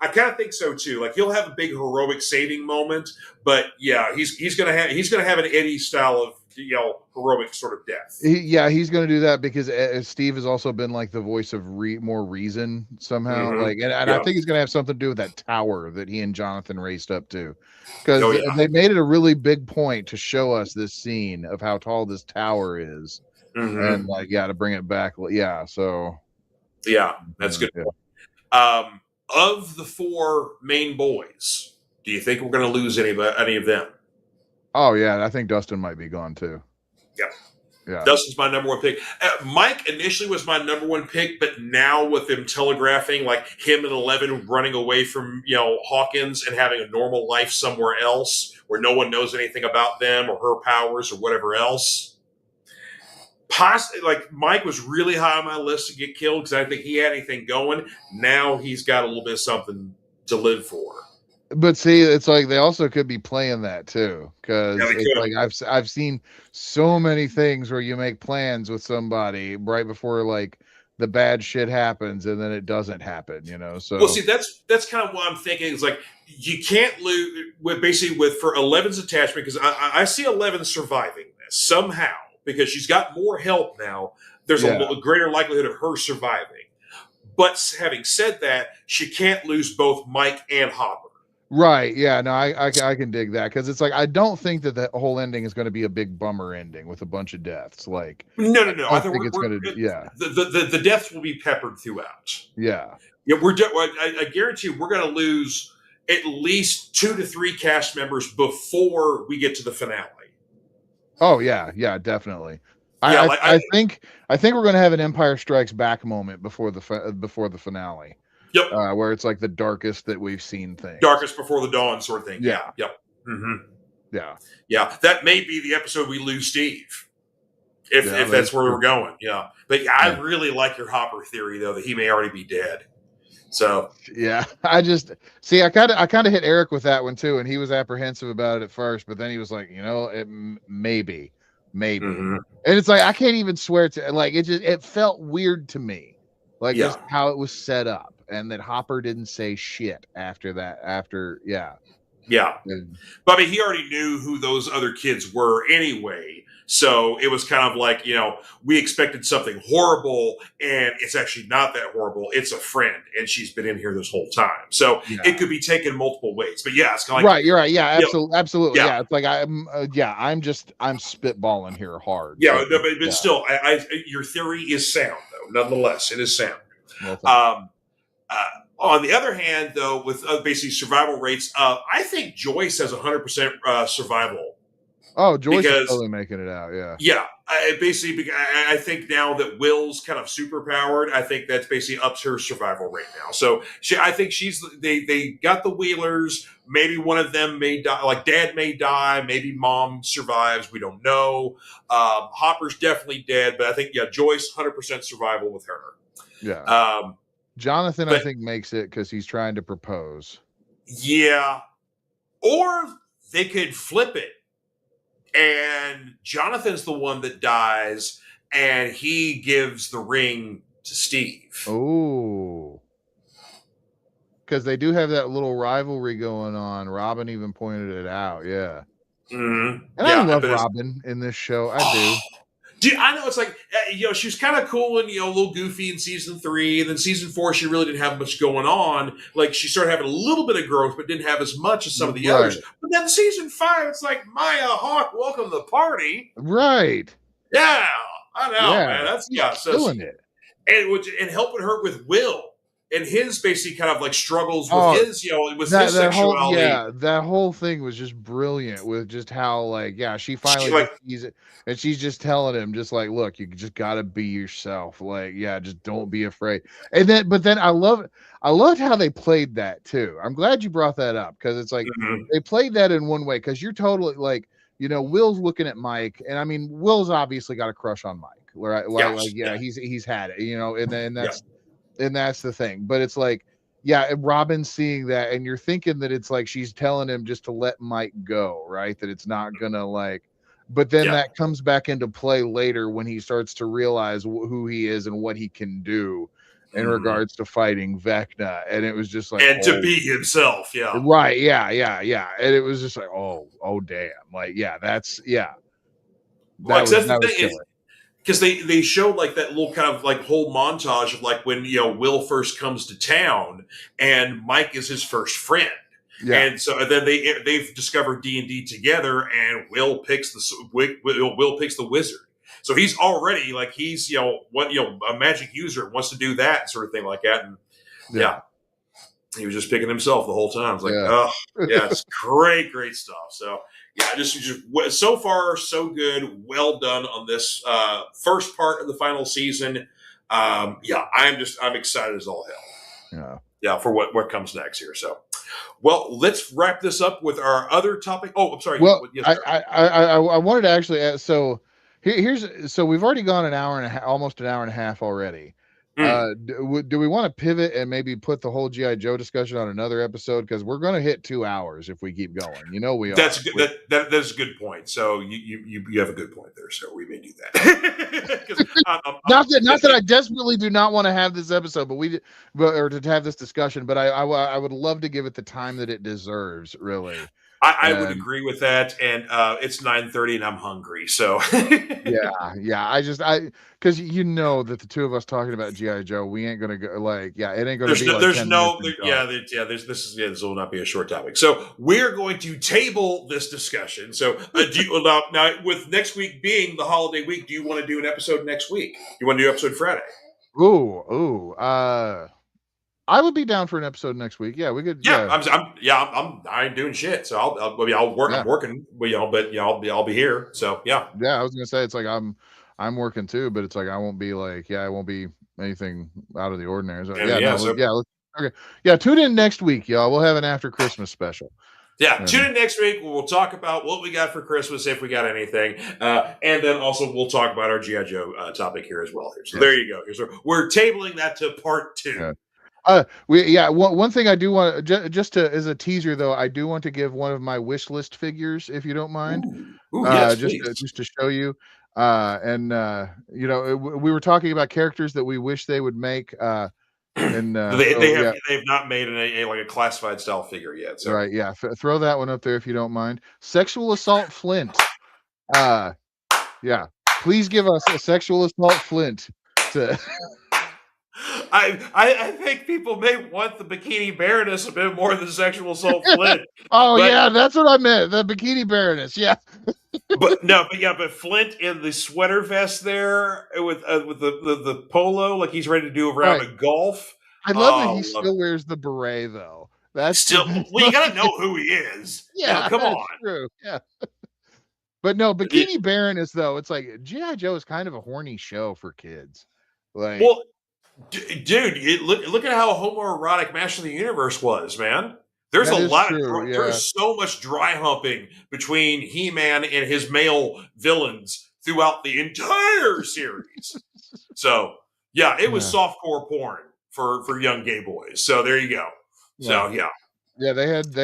I kind of think so too. Like he'll have a big heroic saving moment, but yeah, he's gonna have an Eddie style of heroic sort of death. He's gonna do that because Steve has also been like the voice of more reason somehow. Like, and I think he's gonna have something to do with that tower that he and Jonathan raced up to, because they made it a really big point to show us this scene of how tall this tower is. And to bring it back. So that's good. Of the four main boys, do you think we're going to lose any of them? Oh yeah, I think Dustin might be gone too. Yeah. Dustin's my number one pick. Mike initially was my number one pick, but now with them telegraphing like him and 11 running away from Hawkins and having a normal life somewhere else where no one knows anything about them or her powers or whatever else. Like Mike was really high on my list to get killed because I think he had anything going. Now he's got a little bit of something to live for. But see, it's like they also could be playing that too, because like I've seen so many things where you make plans with somebody right before like the bad shit happens and then it doesn't happen. So well, see, that's kind of what I'm thinking. Is like you can't lose for 11's attachment because I see 11 surviving this somehow. Because she's got more help now, there's a greater likelihood of her surviving. But having said that, she can't lose both Mike and Hopper. Right? Yeah. No, I can dig that because it's like I don't think that the whole ending is going to be a big bummer ending with a bunch of deaths. Like no. I think it's going to. Yeah. The deaths will be peppered throughout. Yeah. Yeah. I guarantee we're going to lose at least 2 to 3 cast members before we get to the finale. Oh yeah, definitely. I think we're going to have an Empire Strikes Back moment before the finale. Yep. Where it's like the darkest that we've seen thing. Darkest before the dawn sort of thing. Yeah. Yep. Yeah. That may be the episode we lose Steve. If that's where we're going. Yeah. But I really like your Hopper theory though that he may already be dead. So yeah, I just see. I kind of hit Eric with that one too, and he was apprehensive about it at first, but then he was like, maybe, and it's like I can't even swear to like it felt weird to me, like just how it was set up, and that Hopper didn't say shit after that. But I mean, he already knew who those other kids were anyway. So it was kind of like, we expected something horrible and it's actually not that horrible. It's a friend and she's been in here this whole time. So it could be taken multiple ways. But yeah, it's kind of like. Right, you're right. Yeah, absolutely. Yeah, it's like I'm spitballing here hard. Yeah, but still, your theory is sound, though. Nonetheless, it is sound. On the other hand, though, with basically survival rates, I think Joyce has 100% survival. Oh, Joyce is totally making it out. Yeah. I think now that Will's kind of superpowered, I think that's basically ups her survival rate now. So I think they got the Wheelers. Maybe one of them may die. Like Dad may die. Maybe Mom survives. We don't know. Hopper's definitely dead, but I think Joyce 100% survival with her. Yeah. Jonathan, I think, makes it because he's trying to propose. Yeah. Or they could flip it. And Jonathan's the one that dies, and he gives the ring to Steve. Oh. Because they do have that little rivalry going on. Robin even pointed it out, yeah. Mm-hmm. And I love Robin in this show. I do. Dude, I know it's like, she was kind of cool and, a little goofy in season 3. And then season 4, she really didn't have much going on. Like, she started having a little bit of growth, but didn't have as much as some of the others. But then season 5, it's like, Maya Hawke, welcome to the party. Right. Yeah. I know, man. That's killing it. And helping her with Will. and his basically kind of like struggles with Oh, his, with his sexuality. that whole thing was just brilliant with just how like she finally Like, just sees it, and she's just telling him just like, look, you just gotta be yourself, like just don't be afraid. And then but then I loved how they played that too. I'm glad you brought that up, because it's like they played that in one way, because you're totally like, Will's looking at Mike, and I mean Will's obviously got a crush on Mike, right? He's had it, and that's the thing. But it's like, and Robin's seeing that, and you're thinking that it's like she's telling him just to let Mike go, right? That it's not gonna like, but then that comes back into play later when he starts to realize who he is and what he can do in regards to fighting Vecna. And it was just like, and to be himself. Right. Yeah. And it was just like, oh damn. Like, that's That was the thing. Because they showed like that little kind of like whole montage of like when Will first comes to town and Mike is his first friend, and so then they've discovered D&D together, and Will picks the wizard. So he's already like he's a magic user, wants to do that sort of thing like that, and he was just picking himself the whole time. It's like it's great stuff. So. Yeah, just so far so good. Well done on this first part of the final season. I'm excited as all hell. Yeah, for what comes next here. So, well, let's wrap this up with our other topic. Oh, I'm sorry. Well, I wanted to actually add, so we've already gone an hour and a half, almost an hour and a half already. Do we want to pivot and maybe put the whole G.I. Joe discussion on another episode? Because we're going to hit 2 hours if we keep going. We that's are. That's a good point. So you have a good point there. So we may do that. Not that I desperately do not want to have this episode, or to have this discussion, but I would love to give it the time that it deserves. Really. I would agree with that, and it's 9:30 and I'm hungry, so because that the two of us talking about G.I. Joe, we ain't gonna go it ain't gonna this will not be a short topic. So we're going to table this discussion. So now with next week being the holiday week, do you want to do an episode next week? You want to do episode Friday? I would be down for an episode next week. Yeah, we could. I ain't doing shit. So I'll work. I'm working, but I'll be here. So yeah. I was gonna say it's like I'm working too, but it's like I won't be it won't be anything out of the ordinary. So, okay. Tune in next week, y'all. We'll have an after Christmas special. Yeah, tune in next week. We'll talk about what we got for Christmas, if we got anything, and then also we'll talk about our G.I. Joe topic here as well. So there you go. So we're tabling that to part 2. Yeah. One thing I do want just to as a teaser though, I do want to give one of my wish list figures, if you don't mind. Yes, just to show you. We were talking about characters that we wish they would make. And they've not made a classified style figure yet. So right, throw that one up there if you don't mind. Sexual assault Flint. Please give us a sexual assault Flint to. I think people may want the Bikini Baroness a bit more than sexual assault Flint. That's what I meant. The Bikini Baroness, but Flint in the sweater vest there with the polo, like he's ready to do a round of golf. I love that he still wears the beret though. That's still you got to know who he is. Come on. True. Yeah. But no, Bikini Baroness though, it's like G.I. Joe is kind of a horny show for kids. Like, well, dude, look at how homoerotic Master of the Universe was, man. There's there's so much dry humping between He-Man and his male villains throughout the entire series. So it was softcore porn for young gay boys. So there you go. So they had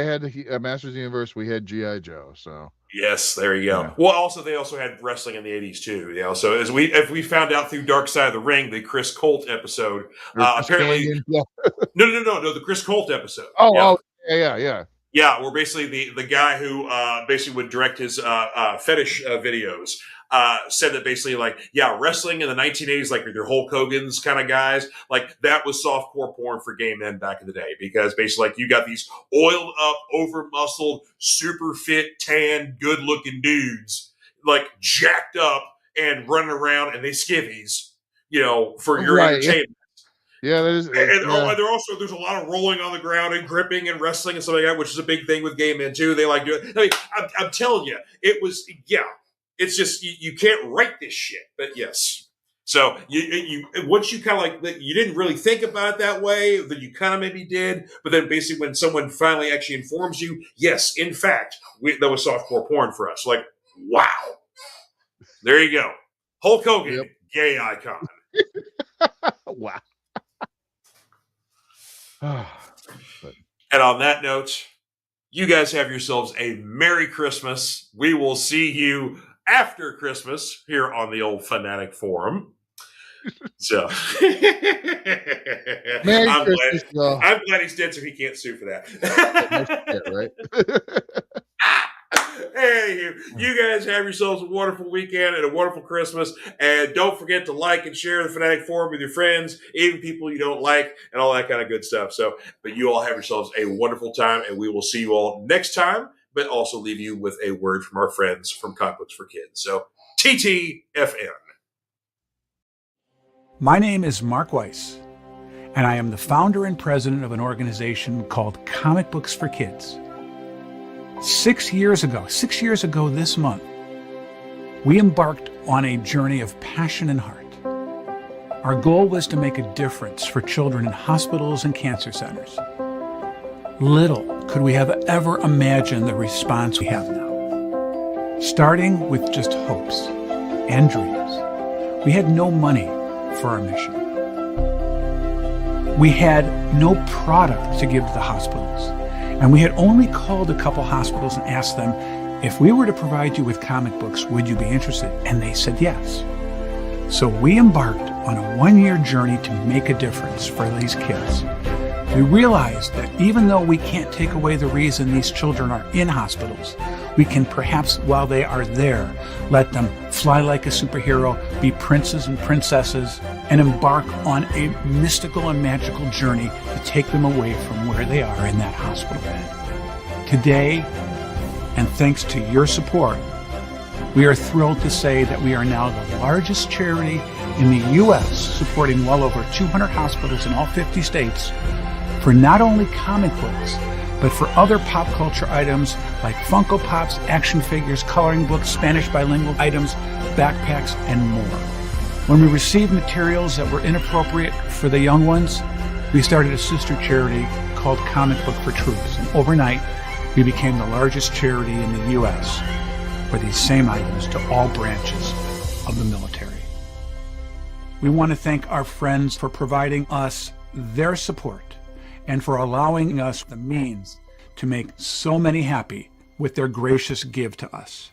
Masters of the Universe. We had G.I. Joe. So yes, there you go. Well, they also had wrestling in the 80s too. So as we found out through Dark Side of the Ring, the Chris Colt episode, apparently no, the Chris Colt episode. Yeah, where basically the guy who basically would direct his fetish videos said that basically wrestling in the 1980s, like your Hulk Hogan's kind of guys, like that was softcore porn for gay men back in the day, because basically you got these oiled up, over muscled, super fit, tan, good looking dudes like jacked up and running around, and they skivvies, for your entertainment. Yeah, there's there's a lot of rolling on the ground and gripping and wrestling and stuff like that, which is a big thing with gay men too. They like doing. I mean, I'm telling you, it was It's just you can't write this shit, but yes. So you once you kind of like you didn't really think about it that way, then you kind of maybe did, but then basically when someone finally actually informs you, yes, in fact, that was softcore porn for us. Like, wow, there you go, Hulk Hogan, gay icon. Wow. And on that note, you guys have yourselves a Merry Christmas. We will see you after Christmas here on the old Fanatic Forum. So I'm glad he's dead so he can't sue for that. Right? Hey, you guys have yourselves a wonderful weekend and a wonderful Christmas. And don't forget to like and share the Fanatic Forum with your friends, even people you don't like, and all that kind of good stuff. So, but you all have yourselves a wonderful time, and we will see you all next time, but also leave you with a word from our friends from Comic Books for Kids. So, TTFN. My name is Mark Weiss, and I am the founder and president of an organization called Comic Books for Kids. 6 years ago this month, we embarked on a journey of passion and heart. Our goal was to make a difference for children in hospitals and cancer centers. Little could we have ever imagined the response we have now. Starting with just hopes and dreams, we had no money for our mission. We had no product to give to the hospitals. And we had only called a couple hospitals and asked them, if we were to provide you with comic books, would you be interested? And they said yes. So we embarked on a 1-year journey to make a difference for these kids. We realized that even though we can't take away the reason these children are in hospitals, we can perhaps, while they are there, let them fly like a superhero, be princes and princesses, and embark on a mystical and magical journey to take them away from where they are in that hospital bed. Today, and thanks to your support, we are thrilled to say that we are now the largest charity in the U.S., supporting well over 200 hospitals in all 50 states for not only comic books, but for other pop culture items like Funko Pops, action figures, coloring books, Spanish bilingual items, backpacks, and more. When we received materials that were inappropriate for the young ones, we started a sister charity called Comic Book for Troops. And overnight, we became the largest charity in the U.S. for these same items to all branches of the military. We want to thank our friends for providing us their support and for allowing us the means to make so many happy with their gracious give to us.